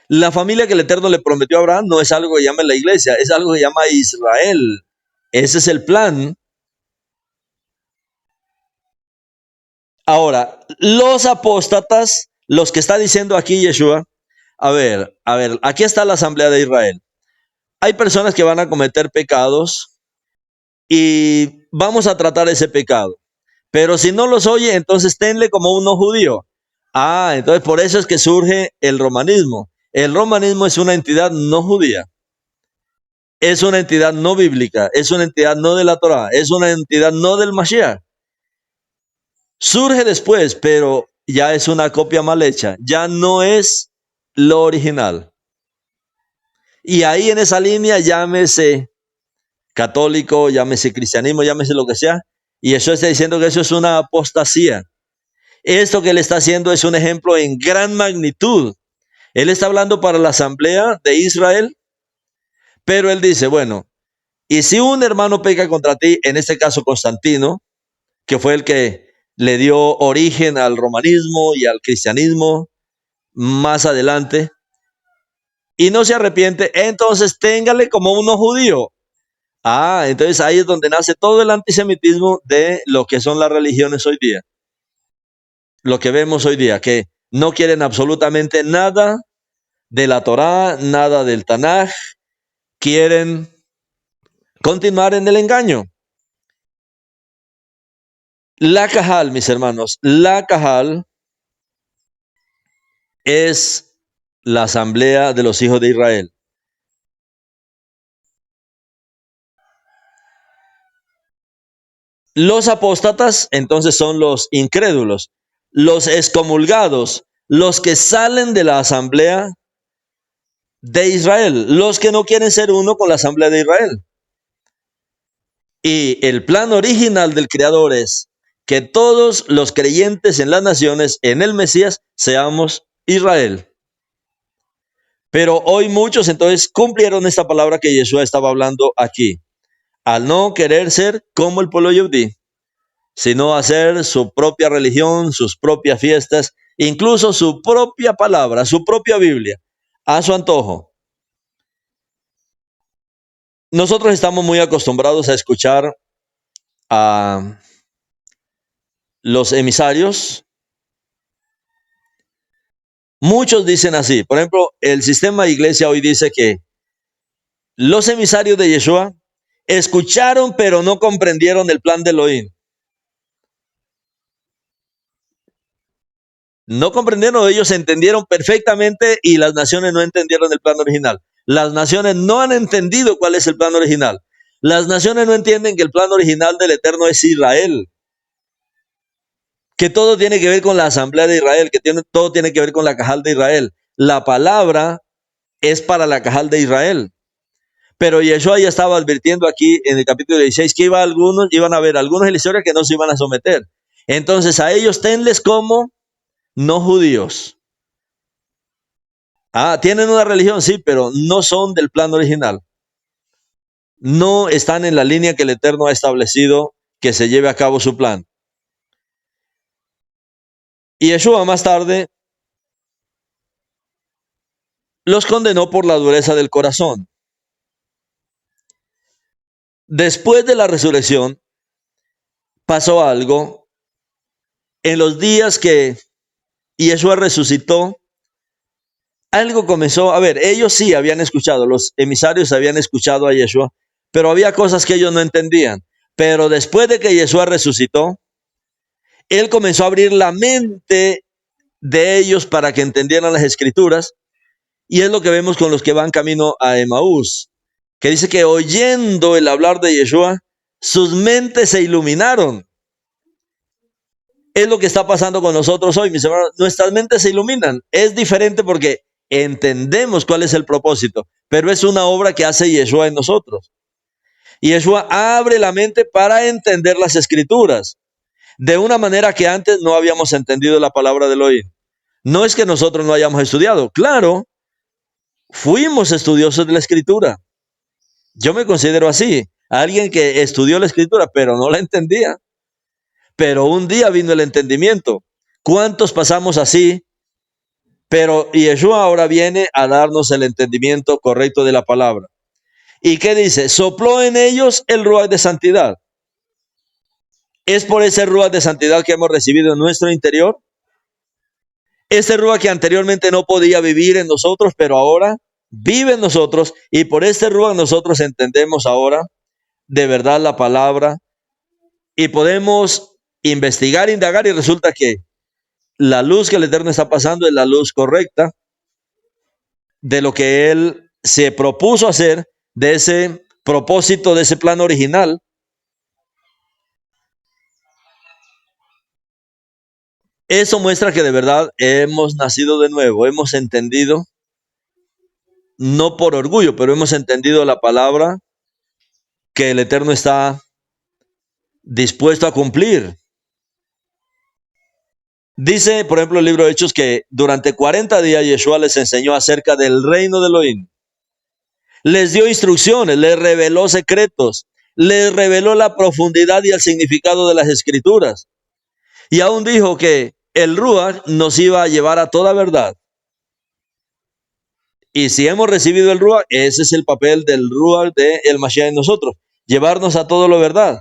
La familia que el Eterno le prometió a Abraham no es algo que llama la iglesia, es algo que llama Israel. Ese es el plan. Ahora, los apóstatas, los que está diciendo aquí Yeshua, a ver, aquí está la asamblea de Israel. Hay personas que van a cometer pecados y vamos a tratar ese pecado. Pero si no los oye, entonces tenle como uno judío. Entonces por eso es que surge el romanismo. El romanismo es una entidad no judía. Es una entidad no bíblica. Es una entidad no de la Torah. Es una entidad no del Mashiach. Surge después, pero ya es una copia mal hecha. Ya no es lo original. Y ahí en esa línea, llámese católico, llámese cristianismo, llámese lo que sea, y eso está diciendo que eso es una apostasía. Esto que él está haciendo es un ejemplo en gran magnitud. Él está hablando para la asamblea de Israel, pero él dice, bueno, y si un hermano peca contra ti, en este caso Constantino, que fue el que le dio origen al romanismo y al cristianismo más adelante, y no se arrepiente, entonces téngale como uno judío. Entonces ahí es donde nace todo el antisemitismo de lo que son las religiones hoy día. Lo que vemos hoy día, que no quieren absolutamente nada de la Torá, nada del Tanaj, quieren continuar en el engaño. La Cajal, mis hermanos, la Cajal es la asamblea de los hijos de Israel. Los apóstatas, entonces, son los incrédulos, los excomulgados, los que salen de la asamblea de Israel, los que no quieren ser uno con la asamblea de Israel. Y el plan original del Creador es que todos los creyentes en las naciones, en el Mesías, seamos Israel. Pero hoy muchos entonces cumplieron esta palabra que Yeshua estaba hablando aquí. Al no querer ser como el pueblo yudí, sino hacer su propia religión, sus propias fiestas, incluso su propia palabra, su propia Biblia, a su antojo. Nosotros estamos muy acostumbrados a escuchar a los emisarios. Muchos dicen así. Por ejemplo, el sistema de iglesia hoy dice que los emisarios de Yeshua escucharon pero no comprendieron el plan de Elohim. No comprendieron, ellos entendieron perfectamente y las naciones no entendieron el plan original. Las naciones no han entendido cuál es el plan original. Las naciones no entienden que el plan original del Eterno es Israel. Que todo tiene que ver con la asamblea de Israel, todo tiene que ver con la cajal de Israel. La palabra es para la cajal de Israel. Pero Yeshua ya estaba advirtiendo aquí en el capítulo 16 que iban a haber algunos en la historia que no se iban a someter. Entonces a ellos tenles como no judíos. Tienen una religión, sí, pero no son del plan original. No están en la línea que el Eterno ha establecido que se lleve a cabo su plan. Y Yeshua más tarde los condenó por la dureza del corazón. Después de la resurrección pasó algo. En los días que Yeshua resucitó, algo comenzó. A ver, ellos sí habían escuchado, los emisarios habían escuchado a Yeshua, pero había cosas que ellos no entendían. Pero después de que Yeshua resucitó, Él comenzó a abrir la mente de ellos para que entendieran las escrituras. Y es lo que vemos con los que van camino a Emaús, que dice que oyendo el hablar de Yeshua, sus mentes se iluminaron. Es lo que está pasando con nosotros hoy, mis hermanos. Nuestras mentes se iluminan. Es diferente porque entendemos cuál es el propósito, pero es una obra que hace Yeshua en nosotros. Y Yeshua abre la mente para entender las escrituras de una manera que antes no habíamos entendido la palabra de Elohim. No es que nosotros no hayamos estudiado. Claro, fuimos estudiosos de la escritura. Yo me considero así, alguien que estudió la escritura, pero no la entendía. Pero un día vino el entendimiento. ¿Cuántos pasamos así? Pero Yeshua ahora viene a darnos el entendimiento correcto de la palabra. ¿Y qué dice? Sopló en ellos el ruaj de santidad. ¿Es por ese ruaj de santidad que hemos recibido en nuestro interior? Este ruaj que anteriormente no podía vivir en nosotros, pero ahora vive en nosotros. Y por este ruaj nosotros entendemos ahora de verdad la palabra. Y podemos investigar, indagar, y resulta que la luz que el Eterno está pasando es la luz correcta de lo que Él se propuso hacer, de ese propósito, de ese plan original. Eso muestra que de verdad hemos nacido de nuevo, hemos entendido, no por orgullo, pero hemos entendido la palabra que el Eterno está dispuesto a cumplir. Dice, por ejemplo, el libro de Hechos que durante 40 días Yeshua les enseñó acerca del reino de Elohim. Les dio instrucciones, les reveló secretos, les reveló la profundidad y el significado de las escrituras. Y aún dijo que el Ruach nos iba a llevar a toda verdad. Y si hemos recibido el Ruach, ese es el papel del Ruach de el Mashiach en nosotros, llevarnos a todo lo verdad.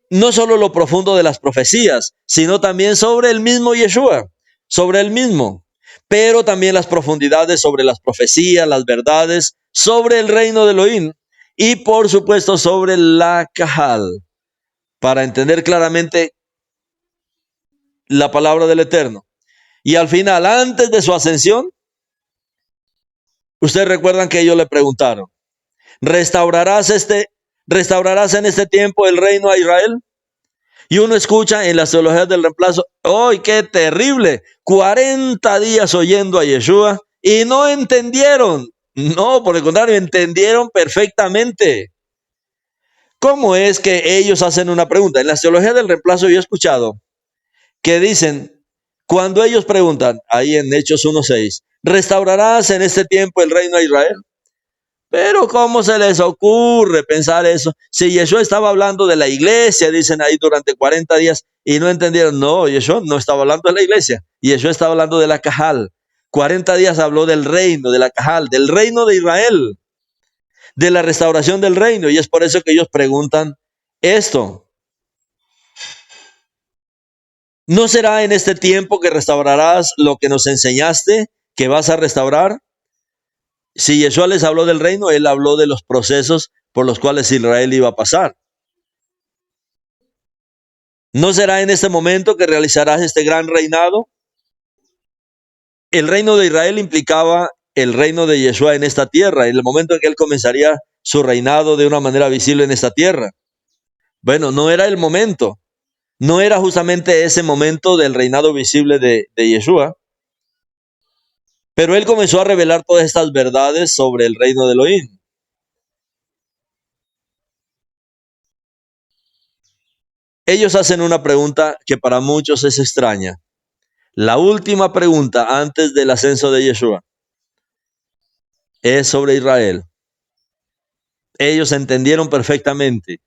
No solo lo profundo de las profecías, sino también sobre el mismo Yeshua, sobre el mismo, pero también las profundidades sobre las profecías, las verdades, sobre el reino de Elohim y por supuesto sobre la Cajal, para entender claramente la palabra del Eterno. Y al final, antes de su ascensión, ustedes recuerdan que ellos le preguntaron, ¿restaurarás en este tiempo el reino a Israel? Y uno escucha en las teologías del reemplazo, ¡ay, qué terrible! 40 días oyendo a Yeshua y no entendieron. No, por el contrario, entendieron perfectamente. ¿Cómo es que ellos hacen una pregunta? En las teologías del reemplazo yo he escuchado que dicen, cuando ellos preguntan, ahí en Hechos 1:6, ¿restaurarás en este tiempo el reino de Israel? Pero ¿cómo se les ocurre pensar eso? Si Yeshua estaba hablando de la iglesia, dicen ahí, durante 40 días, y no entendieron. No, Yeshua no estaba hablando de la iglesia. Yeshua estaba hablando de la Cajal. 40 días habló del reino, de la Cajal, del reino de Israel, de la restauración del reino. Y es por eso que ellos preguntan esto. ¿No será en este tiempo que restaurarás lo que nos enseñaste que vas a restaurar? Si Yeshua les habló del reino, él habló de los procesos por los cuales Israel iba a pasar. ¿No será en este momento que realizarás este gran reinado? El reino de Israel implicaba el reino de Yeshua en esta tierra, en el momento en que él comenzaría su reinado de una manera visible en esta tierra. Bueno, no era el momento, no era justamente ese momento del reinado visible de Yeshua, pero él comenzó a revelar todas estas verdades sobre el reino de Elohim. Ellos hacen una pregunta que para muchos es extraña. La última pregunta antes del ascenso de Yeshua es sobre Israel. Ellos entendieron perfectamente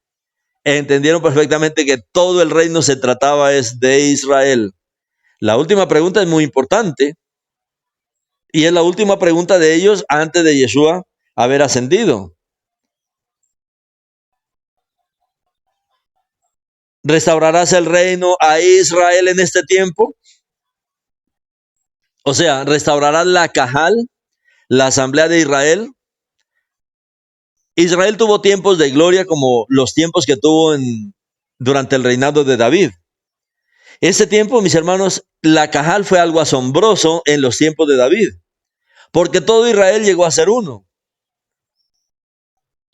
que todo el reino se trataba es de Israel. La última pregunta es muy importante y es la última pregunta de ellos antes de Yeshua haber ascendido. ¿Restaurarás el reino a Israel en este tiempo? O sea, ¿restaurarás la Cajal, la asamblea de Israel? Israel tuvo tiempos de gloria como los tiempos que tuvo durante el reinado de David. Ese tiempo, mis hermanos, la Cajal fue algo asombroso en los tiempos de David, porque todo Israel llegó a ser uno.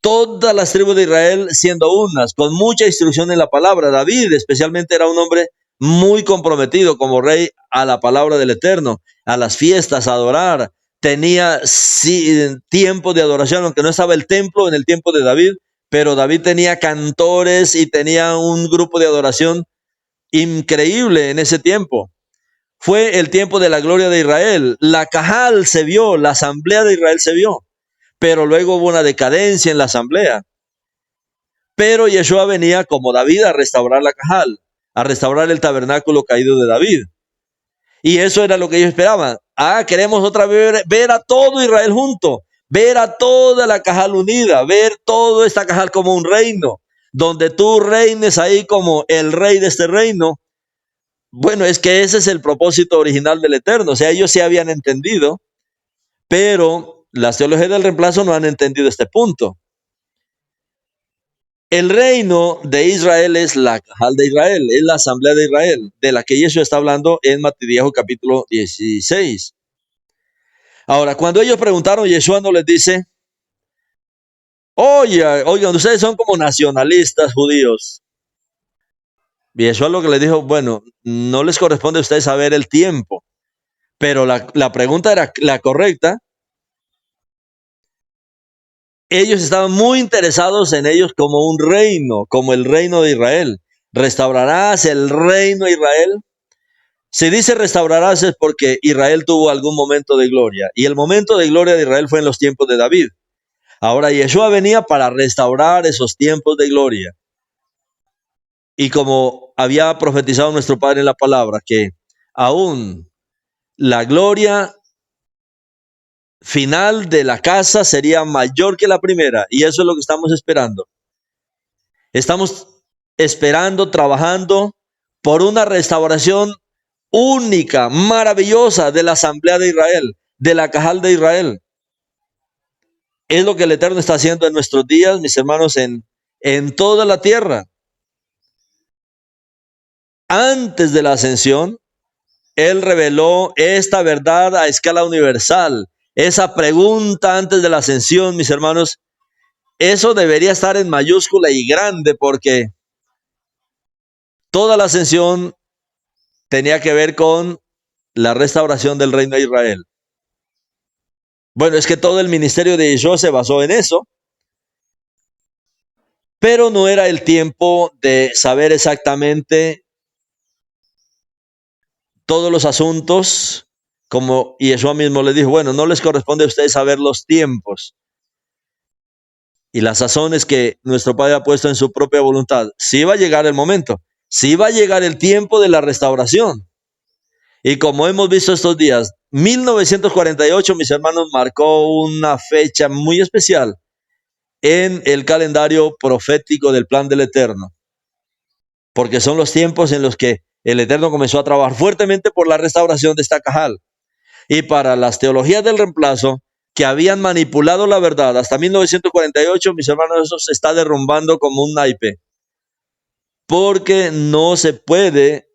Todas las tribus de Israel siendo unas, con mucha instrucción en la palabra. David especialmente era un hombre muy comprometido como rey a la palabra del Eterno, a las fiestas, a adorar. Tenía tiempo de adoración, aunque no estaba el templo en el tiempo de David, pero David tenía cantores y tenía un grupo de adoración increíble en ese tiempo. Fue el tiempo de la gloria de Israel. La Cajal se vio, la asamblea de Israel se vio, pero luego hubo una decadencia en la asamblea. Pero Yeshua venía como David a restaurar la Cajal, a restaurar el tabernáculo caído de David. Y eso era lo que ellos esperaban. Queremos otra vez ver a todo Israel junto, ver a toda la Cajal unida, ver toda esta Cajal como un reino, donde tú reines ahí como el rey de este reino. Bueno, es que ese es el propósito original del Eterno. O sea, ellos sí habían entendido, pero las teologías del reemplazo no han entendido este punto. El reino de Israel es la Cajal de Israel, es la asamblea de Israel, de la que Jesús está hablando en Mateo capítulo 16. Ahora, cuando ellos preguntaron, Yeshua no les dice, oigan, ustedes son como nacionalistas judíos. Yeshua lo que les dijo, bueno, no les corresponde a ustedes saber el tiempo, pero la pregunta era la correcta. Ellos estaban muy interesados en ellos como un reino, como el reino de Israel. ¿Restaurarás el reino de Israel? Si dice restaurarás es porque Israel tuvo algún momento de gloria. Y el momento de gloria de Israel fue en los tiempos de David. Ahora Yeshua venía para restaurar esos tiempos de gloria. Y como había profetizado nuestro Padre en la palabra, que aún la gloria final de la casa sería mayor que la primera. Y eso es lo que estamos esperando. Estamos esperando, trabajando por una restauración única, maravillosa de la asamblea de Israel, de la Cajal de Israel. Es lo que el Eterno está haciendo en nuestros días, mis hermanos, en toda la tierra. Antes de la ascensión, Él reveló esta verdad a escala universal. Esa pregunta antes de la ascensión, mis hermanos, eso debería estar en mayúscula y grande, porque toda la ascensión tenía que ver con la restauración del reino de Israel. Bueno, es que todo el ministerio de Yeshua se basó en eso, pero no era el tiempo de saber exactamente todos los asuntos como Yeshua mismo le dijo, bueno, no les corresponde a ustedes saber los tiempos y las sazones que nuestro Padre ha puesto en su propia voluntad. Sí va a llegar el momento, sí va a llegar el tiempo de la restauración. Y como hemos visto estos días, 1948, mis hermanos, marcó una fecha muy especial en el calendario profético del plan del Eterno, porque son los tiempos en los que el Eterno comenzó a trabajar fuertemente por la restauración de esta Cajal. Y para las teologías del reemplazo que habían manipulado la verdad hasta 1948, mis hermanos, eso se está derrumbando como un naipe, porque no se puede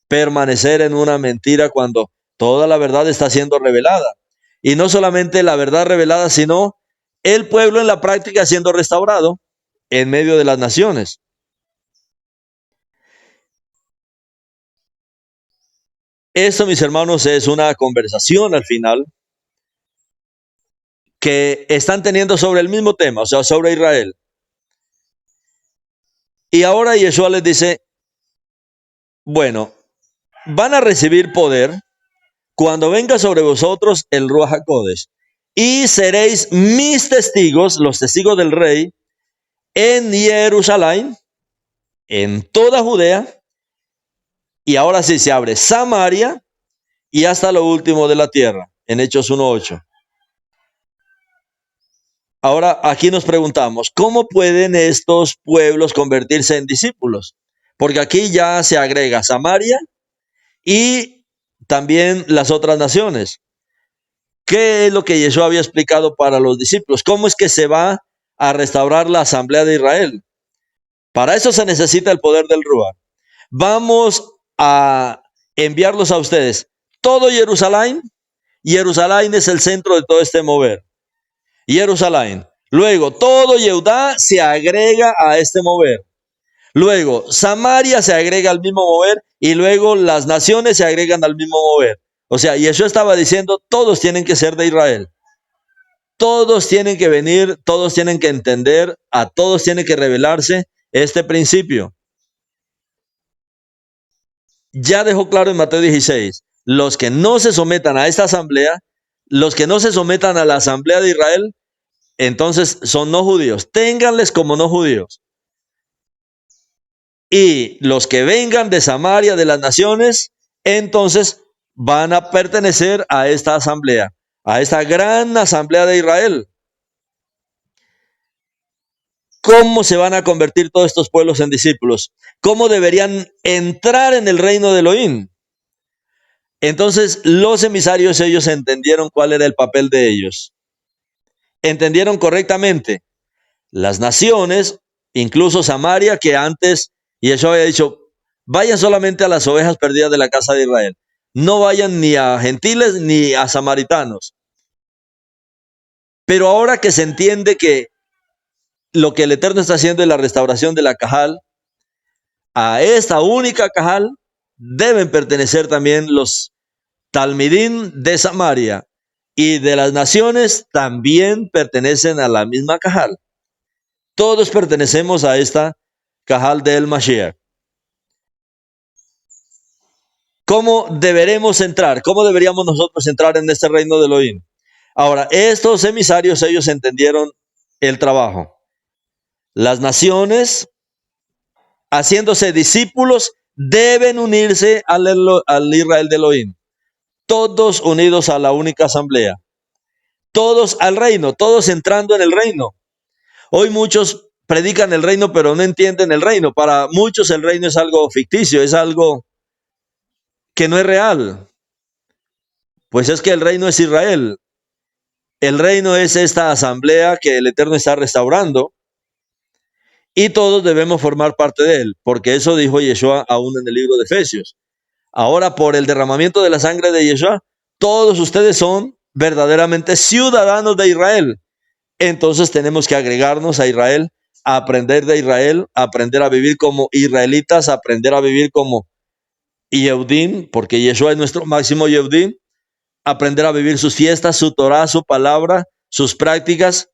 permanecer en una mentira cuando toda la verdad está siendo revelada. Y no solamente la verdad revelada, sino el pueblo en la práctica siendo restaurado en medio de las naciones. Esto, mis hermanos, es una conversación al final que están teniendo sobre el mismo tema, o sea, sobre Israel. Y ahora Yeshua les dice, bueno, van a recibir poder cuando venga sobre vosotros el Ruach HaKodesh, y seréis mis testigos, los testigos del rey, en Jerusalén, en toda Judea, y ahora sí se abre Samaria y hasta lo último de la tierra, en Hechos 1:8. Ahora aquí nos preguntamos, ¿cómo pueden estos pueblos convertirse en discípulos? Porque aquí ya se agrega Samaria y también las otras naciones. ¿Qué es lo que Yeshua había explicado para los discípulos? ¿Cómo es que se va a restaurar la asamblea de Israel? Para eso se necesita el poder del Ruach. Vamos a enviarlos a ustedes. Todo Jerusalén. Jerusalén es el centro de todo este mover. Jerusalén. Luego, todo Yehudá se agrega a este mover. Luego, Samaria se agrega al mismo mover y luego las naciones se agregan al mismo mover. O sea, Yeshua estaba diciendo, todos tienen que ser de Israel. Todos tienen que venir, todos tienen que entender, a todos tiene que revelarse este principio. Ya dejó claro en Mateo 16, los que no se sometan a esta asamblea, los que no se sometan a la asamblea de Israel, entonces son no judíos. Ténganles como no judíos. Y los que vengan de Samaria, de las naciones, entonces van a pertenecer a esta asamblea, a esta gran asamblea de Israel. ¿Cómo se van a convertir todos estos pueblos en discípulos? ¿Cómo deberían entrar en el reino de Elohim? Entonces los emisarios, ellos entendieron cuál era el papel de ellos. Entendieron correctamente. Las naciones, incluso Samaria, que antes Yeshua había dicho, vayan solamente a las ovejas perdidas de la casa de Israel. No vayan ni a gentiles ni a samaritanos. Pero ahora que se entiende que lo que el Eterno está haciendo es la restauración de la Cajal, a esta única Cajal deben pertenecer también los Talmidim de Samaria, y de las naciones también pertenecen a la misma Cajal. Todos pertenecemos a esta Cajal del Mashiach. ¿Cómo deberemos entrar? ¿Cómo deberíamos nosotros entrar en este reino de Elohim? Ahora, estos emisarios, ellos entendieron el trabajo. Las naciones, haciéndose discípulos, deben unirse al Israel de Elohim. Todos unidos a la única asamblea. Todos al reino, todos entrando en el reino. Hoy muchos predican el reino, pero no entienden el reino. Para muchos el reino es algo ficticio, es algo que no es real. Pues es que el reino es Israel. El reino es esta asamblea que el Eterno está restaurando y todos debemos formar parte de él, porque eso dijo Yeshua aún en el libro de Efesios. Ahora, por el derramamiento de la sangre de Yeshua, todos ustedes son verdaderamente ciudadanos de Israel. Entonces tenemos que agregarnos a Israel, a aprender de Israel, a aprender a vivir como israelitas, a aprender a vivir como Yehudim, porque Yeshua es nuestro máximo Yehudim, aprender a vivir sus fiestas, su Torah, su palabra, sus prácticas.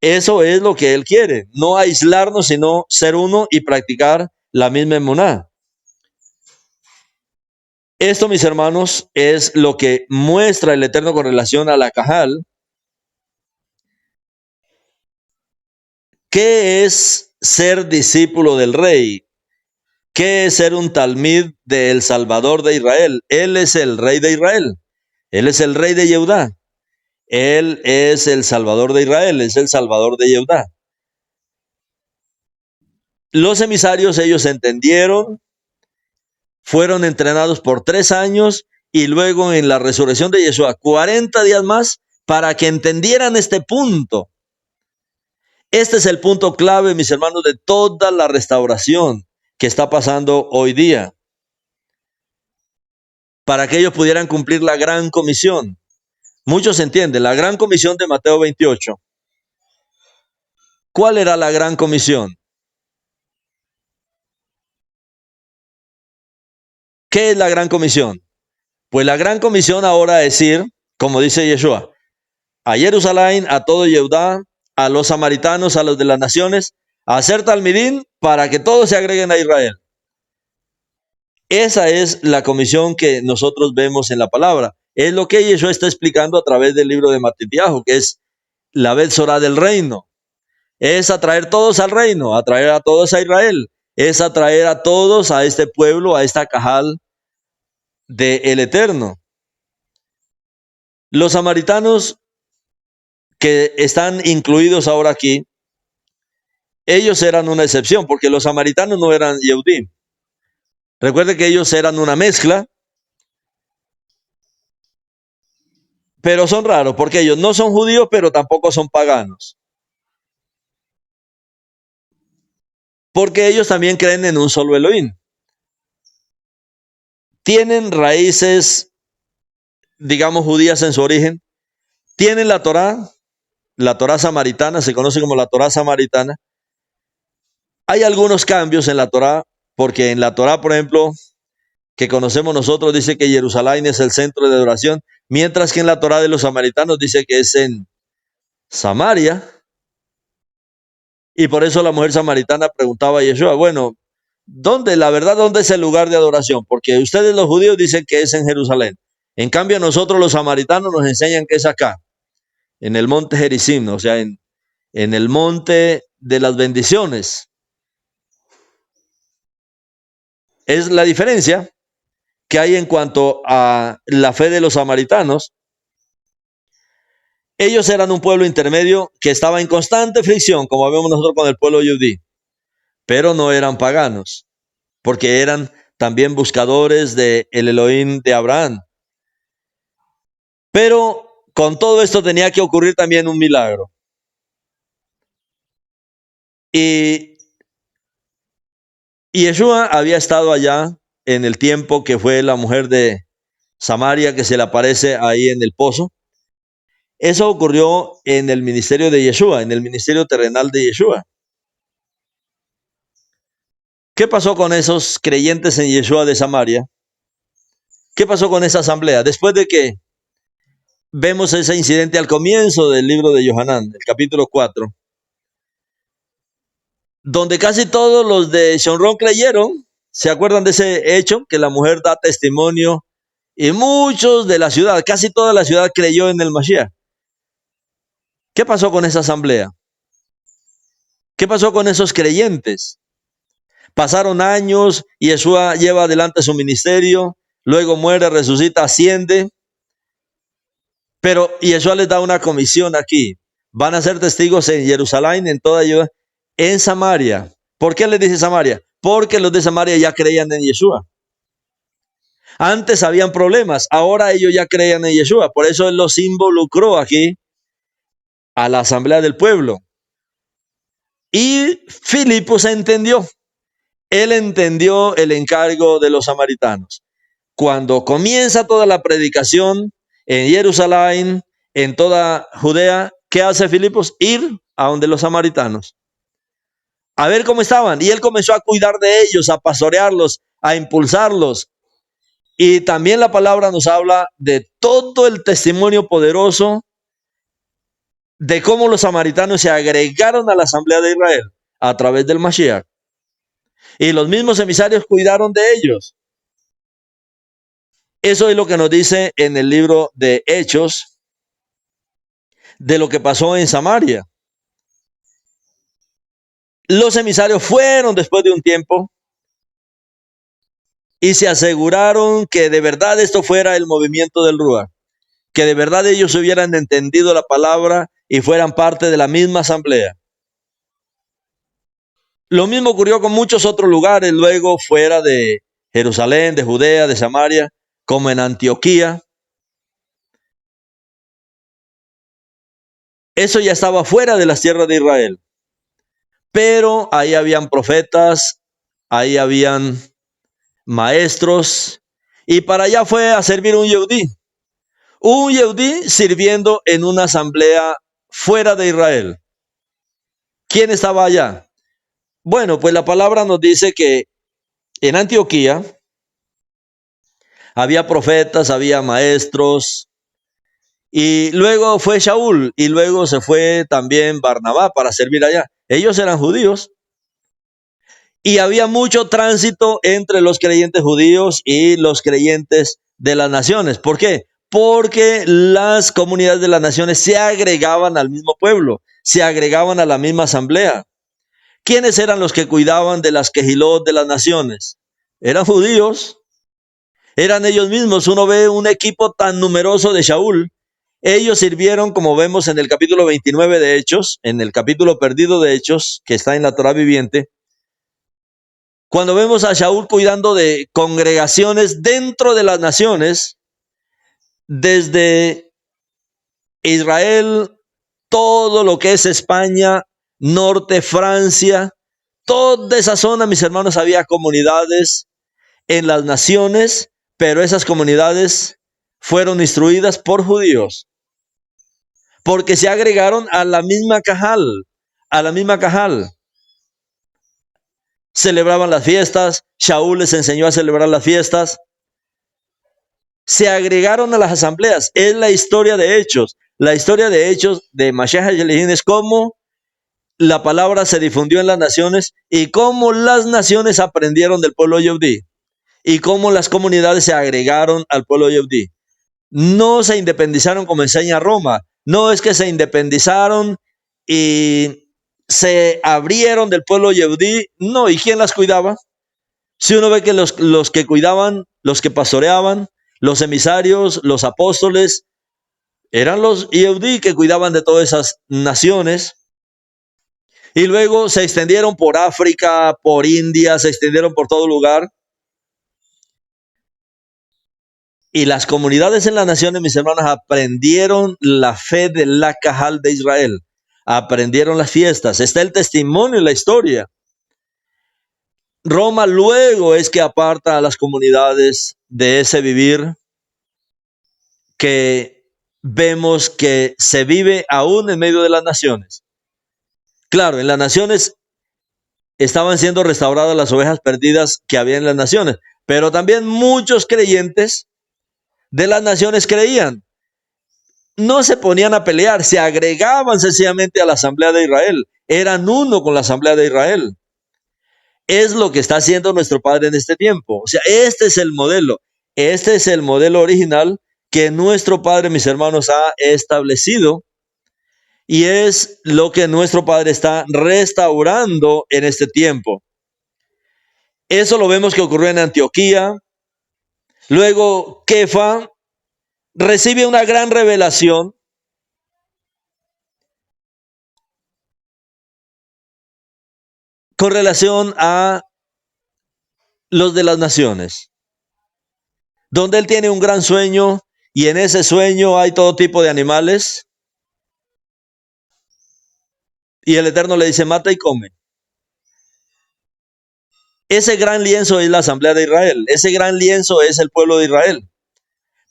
Eso es lo que Él quiere, no aislarnos, sino ser uno y practicar la misma emuná. Esto, mis hermanos, es lo que muestra el Eterno con relación a la Cajal. ¿Qué es ser discípulo del Rey? ¿Qué es ser un talmid del Salvador de Israel? Él es el Rey de Israel. Él es el Rey de Yehudá. Él es el Salvador de Israel. Es el Salvador de Yehudá. Los emisarios, ellos entendieron, fueron entrenados por 3 años y luego en la resurrección de Yeshua, 40 días más para que entendieran este punto. Este es el punto clave, mis hermanos, de toda la restauración que está pasando hoy día. Para que ellos pudieran cumplir la gran comisión. Muchos entienden, la gran comisión de Mateo 28. ¿Cuál era la gran comisión? ¿Qué es la gran comisión? Pues la gran comisión ahora es ir, como dice Yeshua, a Jerusalén, a todo Yehudá, a los samaritanos, a los de las naciones, a hacer talmidín para que todos se agreguen a Israel. Esa es la comisión que nosotros vemos en la palabra. Es lo que Yeshua está explicando a través del libro de Matitiahu, que es la Betzorá del reino. Es atraer todos al reino, atraer a todos a Israel. Es atraer a todos a este pueblo, a esta Cajal del Eterno. Los samaritanos que están incluidos ahora aquí, ellos eran una excepción, porque los samaritanos no eran Yehudim. Recuerde que ellos eran una mezcla, pero son raros, porque ellos no son judíos, pero tampoco son paganos. Porque ellos también creen en un solo Elohim. Tienen raíces, digamos, judías en su origen. Tienen la Torá samaritana, se conoce como la Torá samaritana. Hay algunos cambios en la Torá, porque en la Torá, por ejemplo, que conocemos nosotros, dice que Jerusalén es el centro de adoración, mientras que en la Torá de los samaritanos dice que es en Samaria. Y por eso la mujer samaritana preguntaba a Yeshua, bueno, ¿dónde es el lugar de adoración? Porque ustedes los judíos dicen que es en Jerusalén. En cambio, nosotros los samaritanos nos enseñan que es acá, en el monte Gerizim, o sea, en el monte de las bendiciones. Es la diferencia que hay en cuanto a la fe de los samaritanos. Ellos eran un pueblo intermedio que estaba en constante fricción, como vemos nosotros con el pueblo judí, pero no eran paganos, porque eran también buscadores del Elohim de Abraham. Pero con todo esto tenía que ocurrir también un milagro. Y Yeshua había estado allá en el tiempo que fue la mujer de Samaria que se le aparece ahí en el pozo. Eso ocurrió en el ministerio de Yeshua, en el ministerio terrenal de Yeshua. ¿Qué pasó con esos creyentes en Yeshua de Samaria? ¿Qué pasó con esa asamblea? Después de que vemos ese incidente al comienzo del libro de Yohanan, el capítulo 4, donde casi todos los de Shomrón creyeron. ¿Se acuerdan de ese hecho? Que la mujer da testimonio y muchos de la ciudad, casi toda la ciudad creyó en el Mashiach. ¿Qué pasó con esa asamblea? ¿Qué pasó con esos creyentes? Pasaron años y Yeshua lleva adelante su ministerio, luego muere, resucita, asciende. Pero Yeshua les da una comisión aquí. Van a ser testigos en Jerusalén, en toda Judea, en Samaria. ¿Por qué les dice Samaria? Porque los de Samaria ya creían en Yeshua. Antes habían problemas, ahora ellos ya creían en Yeshua. Por eso Él los involucró aquí a la asamblea del pueblo. Y Filipos entendió. Él entendió el encargo de los samaritanos. Cuando comienza toda la predicación en Jerusalén, en toda Judea, ¿qué hace Filipos? Ir a donde los samaritanos, a ver cómo estaban. Y él comenzó a cuidar de ellos, a pastorearlos, a impulsarlos. Y también la palabra nos habla de todo el testimonio poderoso de cómo los samaritanos se agregaron a la asamblea de Israel a través del Mashiach. Y los mismos emisarios cuidaron de ellos. Eso es lo que nos dice en el libro de Hechos de lo que pasó en Samaria. Los emisarios fueron después de un tiempo y se aseguraron que de verdad esto fuera el movimiento del Ruach, que de verdad ellos hubieran entendido la palabra y fueran parte de la misma asamblea. Lo mismo ocurrió con muchos otros lugares luego fuera de Jerusalén, de Judea, de Samaria, como en Antioquía. Eso ya estaba fuera de las tierras de Israel. Pero ahí habían profetas, ahí habían maestros, y para allá fue a servir un Yehudí sirviendo en una asamblea fuera de Israel. ¿Quién estaba allá? Bueno, pues la palabra nos dice que en Antioquía había profetas, había maestros, y luego fue Shaul, y luego se fue también Barnabá para servir allá. Ellos eran judíos, y había mucho tránsito entre los creyentes judíos y los creyentes de las naciones. ¿Por qué? Porque las comunidades de las naciones se agregaban al mismo pueblo, se agregaban a la misma asamblea. ¿Quiénes eran los que cuidaban de las quejilot de las naciones? Eran judíos, eran ellos mismos. Uno ve un equipo tan numeroso de Shaul. Ellos sirvieron, como vemos en el capítulo 29 de Hechos, en el capítulo perdido de Hechos, que está en la Torá viviente. Cuando vemos a Shaul cuidando de congregaciones dentro de las naciones, desde Israel, todo lo que es España, norte, Francia, toda esa zona, mis hermanos, había comunidades en las naciones, pero esas comunidades fueron instruidas por judíos, porque se agregaron a la misma cajal, Celebraban las fiestas, Shaul les enseñó a celebrar las fiestas, se agregaron a las asambleas. Es la historia de Hechos. La historia de Hechos de Mashiach HaShalichim es cómo la palabra se difundió en las naciones y cómo las naciones aprendieron del pueblo Yehudí y cómo las comunidades se agregaron al pueblo Yehudí. No se independizaron como enseña Roma. No es que se independizaron y se abrieron del pueblo Yehudí. No, ¿y quién las cuidaba? Si uno ve que los que cuidaban, los que pastoreaban, los emisarios, los apóstoles, eran los Yehudí que cuidaban de todas esas naciones. Y luego se extendieron por África, por India, se extendieron por todo lugar. Y las comunidades en las naciones, mis hermanos, aprendieron la fe de la Cajal de Israel. Aprendieron las fiestas. Está el testimonio en la historia. Roma luego es que aparta a las comunidades de ese vivir que vemos que se vive aún en medio de las naciones. Claro, en las naciones estaban siendo restauradas las ovejas perdidas que había en las naciones, pero también muchos creyentes de las naciones creían. No se ponían a pelear, se agregaban sencillamente a la asamblea de Israel. Eran uno con la asamblea de Israel. Es lo que está haciendo nuestro Padre en este tiempo. O sea, este es el modelo. Este es el modelo original que nuestro Padre, mis hermanos, ha establecido. Y es lo que nuestro Padre está restaurando en este tiempo. Eso lo vemos que ocurrió en Antioquía. Luego, Kefa recibe una gran revelación con relación a los de las naciones, donde él tiene un gran sueño y en ese sueño hay todo tipo de animales. Y el Eterno le dice, mata y come. Ese gran lienzo es la asamblea de Israel. Ese gran lienzo es el pueblo de Israel.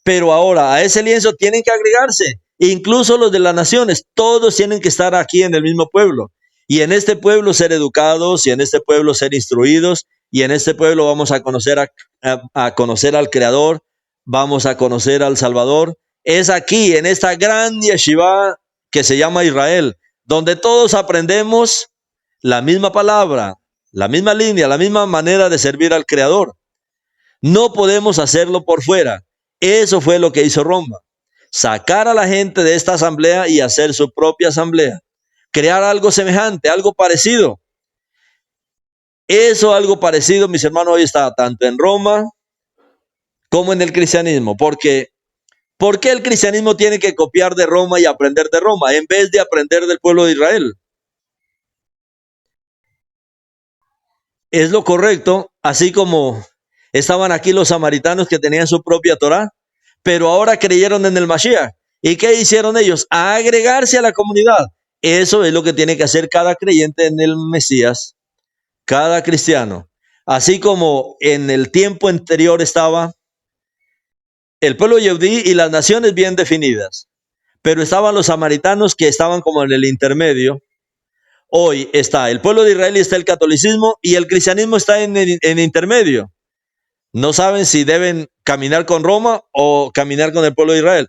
Pero ahora a ese lienzo tienen que agregarse, incluso los de las naciones. Todos tienen que estar aquí en el mismo pueblo. Y en este pueblo ser educados, y en este pueblo ser instruidos, y en este pueblo vamos a conocer a conocer al Creador, vamos a conocer al Salvador. Es aquí, en esta gran yeshiva que se llama Israel, donde todos aprendemos la misma palabra, la misma línea, la misma manera de servir al Creador. No podemos hacerlo por fuera. Eso fue lo que hizo Roma. Sacar a la gente de esta asamblea y hacer su propia asamblea. Crear algo semejante, algo parecido. Eso, algo parecido, mis hermanos, hoy está tanto en Roma como en el cristianismo. ¿Por qué el cristianismo tiene que copiar de Roma y aprender de Roma en vez de aprender del pueblo de Israel? Es lo correcto, así como estaban aquí los samaritanos que tenían su propia Torá, pero ahora creyeron en el Mashiach. ¿Y qué hicieron ellos? Agregarse a la comunidad. Eso es lo que tiene que hacer cada creyente en el Mesías, cada cristiano. Así como en el tiempo anterior estaba el pueblo yehudí y las naciones bien definidas, pero estaban los samaritanos que estaban como en el intermedio. Hoy está el pueblo de Israel y está el catolicismo, y el cristianismo está en intermedio. No saben si deben caminar con Roma o caminar con el pueblo de Israel.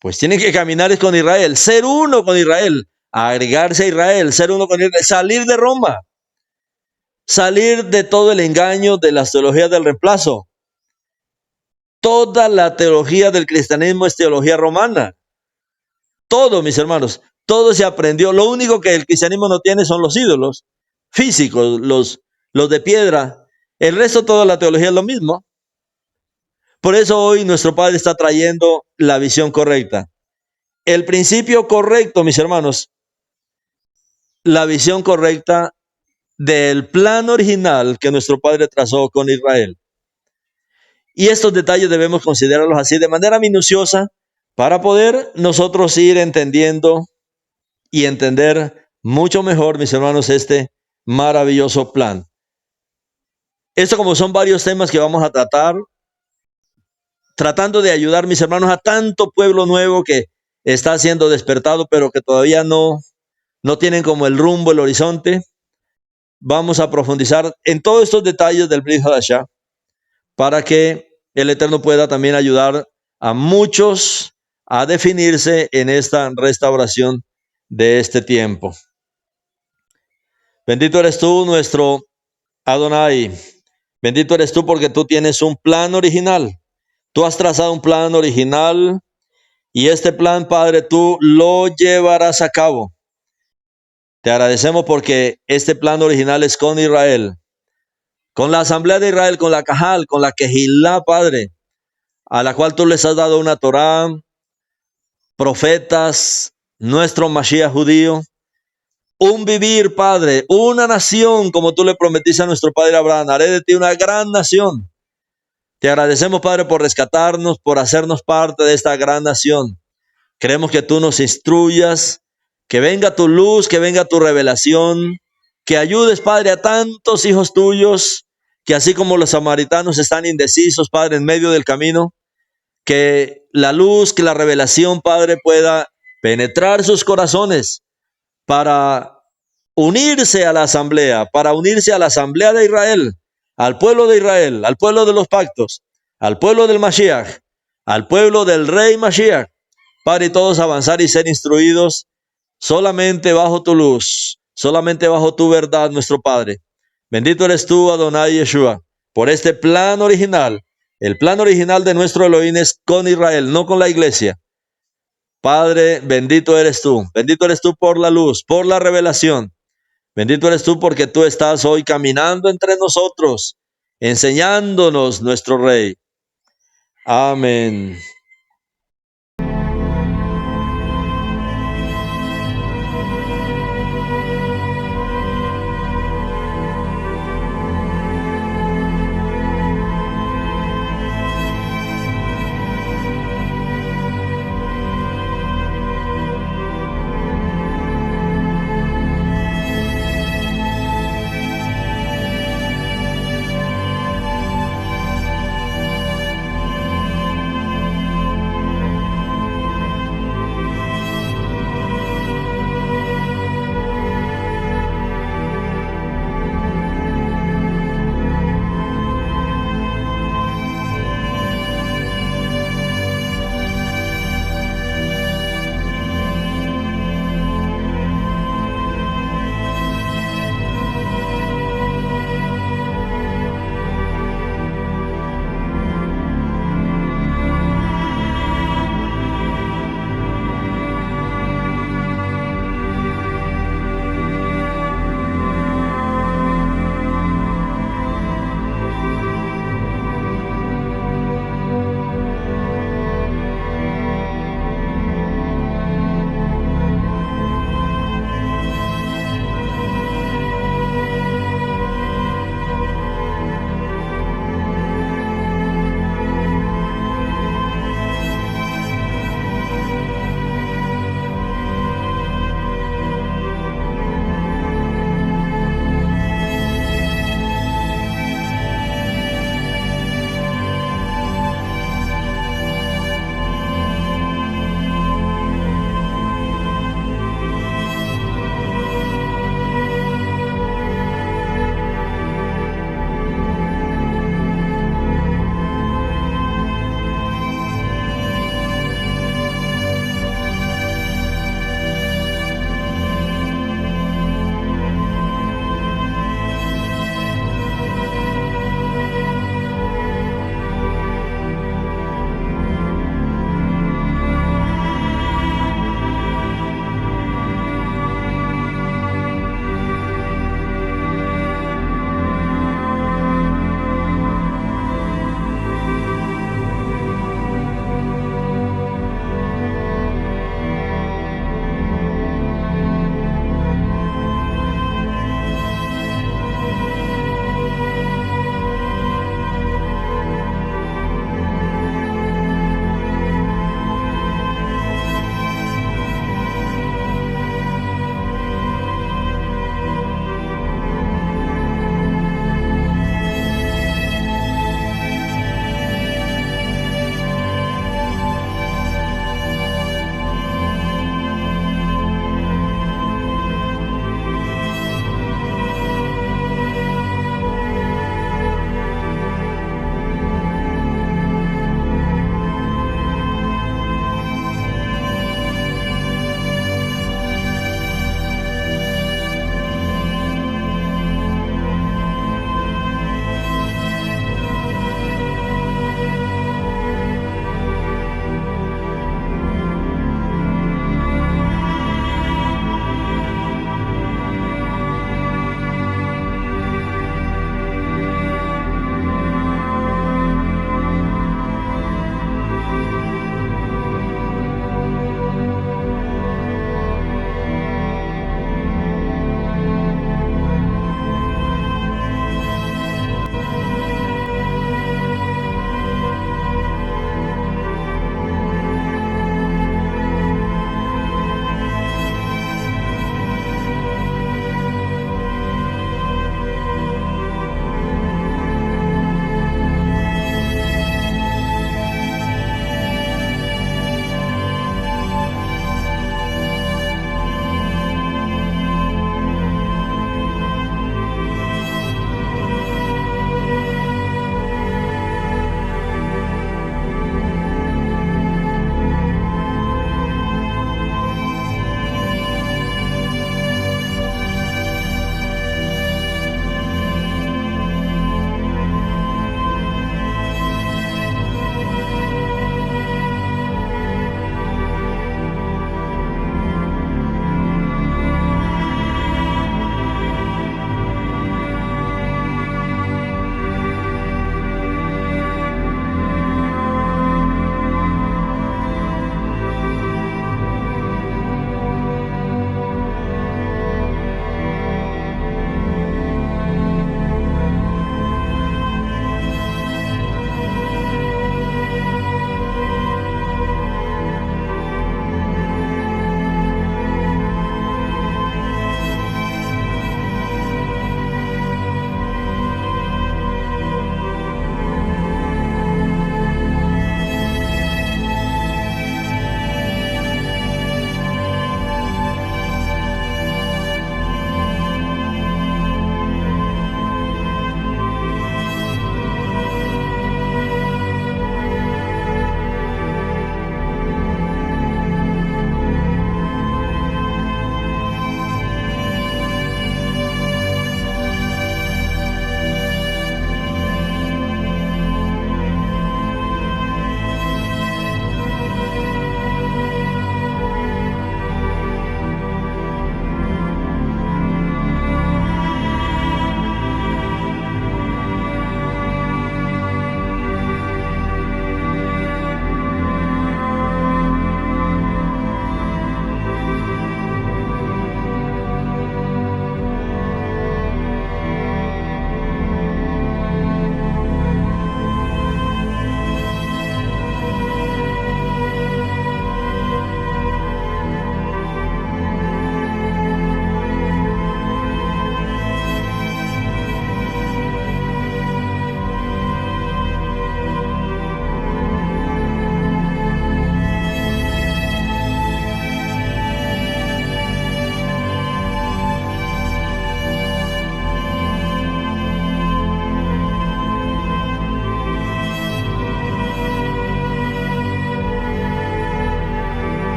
Pues tienen que caminar con Israel, ser uno con Israel, agregarse a Israel, ser uno con Israel, salir de Roma, salir de todo el engaño de las teologías del reemplazo. Toda la teología del cristianismo es teología romana. Todo, mis hermanos, todo se aprendió. Lo único que el cristianismo no tiene son los ídolos físicos, los de piedra. El resto, toda la teología es lo mismo. Por eso hoy nuestro Padre está trayendo la visión correcta. El principio correcto, mis hermanos, la visión correcta del plan original que nuestro Padre trazó con Israel. Y estos detalles debemos considerarlos así de manera minuciosa para poder nosotros ir entendiendo y entender mucho mejor, mis hermanos, este maravilloso plan. Esto, como son varios temas que vamos a tratar, tratando de ayudar, mis hermanos, a tanto pueblo nuevo que está siendo despertado, pero que todavía no tienen como el rumbo, el horizonte. Vamos a profundizar en todos estos detalles del Brit Hadashah para que el Eterno pueda también ayudar a muchos a definirse en esta restauración de este tiempo. Bendito eres tú, nuestro Adonai. Bendito eres tú porque tú tienes un plan original. Tú has trazado un plan original y este plan, Padre, tú lo llevarás a cabo. Te agradecemos porque este plan original es con Israel, con la asamblea de Israel, con la Cajal, con la Kehilá, Padre, a la cual tú les has dado una Torá, profetas, nuestro Mashiach judío, un vivir, Padre, una nación, como tú le prometiste a nuestro Padre Abraham. Haré de ti una gran nación. Te agradecemos, Padre, por rescatarnos, por hacernos parte de esta gran nación. Queremos que tú nos instruyas, que venga tu luz, que venga tu revelación, que ayudes, Padre, a tantos hijos tuyos, que así como los samaritanos están indecisos, Padre, en medio del camino, que la luz, que la revelación, Padre, pueda penetrar sus corazones para unirse a la asamblea, de Israel, al pueblo de Israel, al pueblo de los pactos, al pueblo del Mashiach, al pueblo del Rey Mashiach, Padre, y todos avanzar y ser instruidos solamente bajo tu luz, solamente bajo tu verdad, nuestro Padre. Bendito eres tú, Adonai Yeshua, por este plan original. El plan original de nuestro Elohim es con Israel, no con la iglesia. Padre, bendito eres tú por la luz, por la revelación. Bendito eres tú porque tú estás hoy caminando entre nosotros, enseñándonos, nuestro Rey. Amén.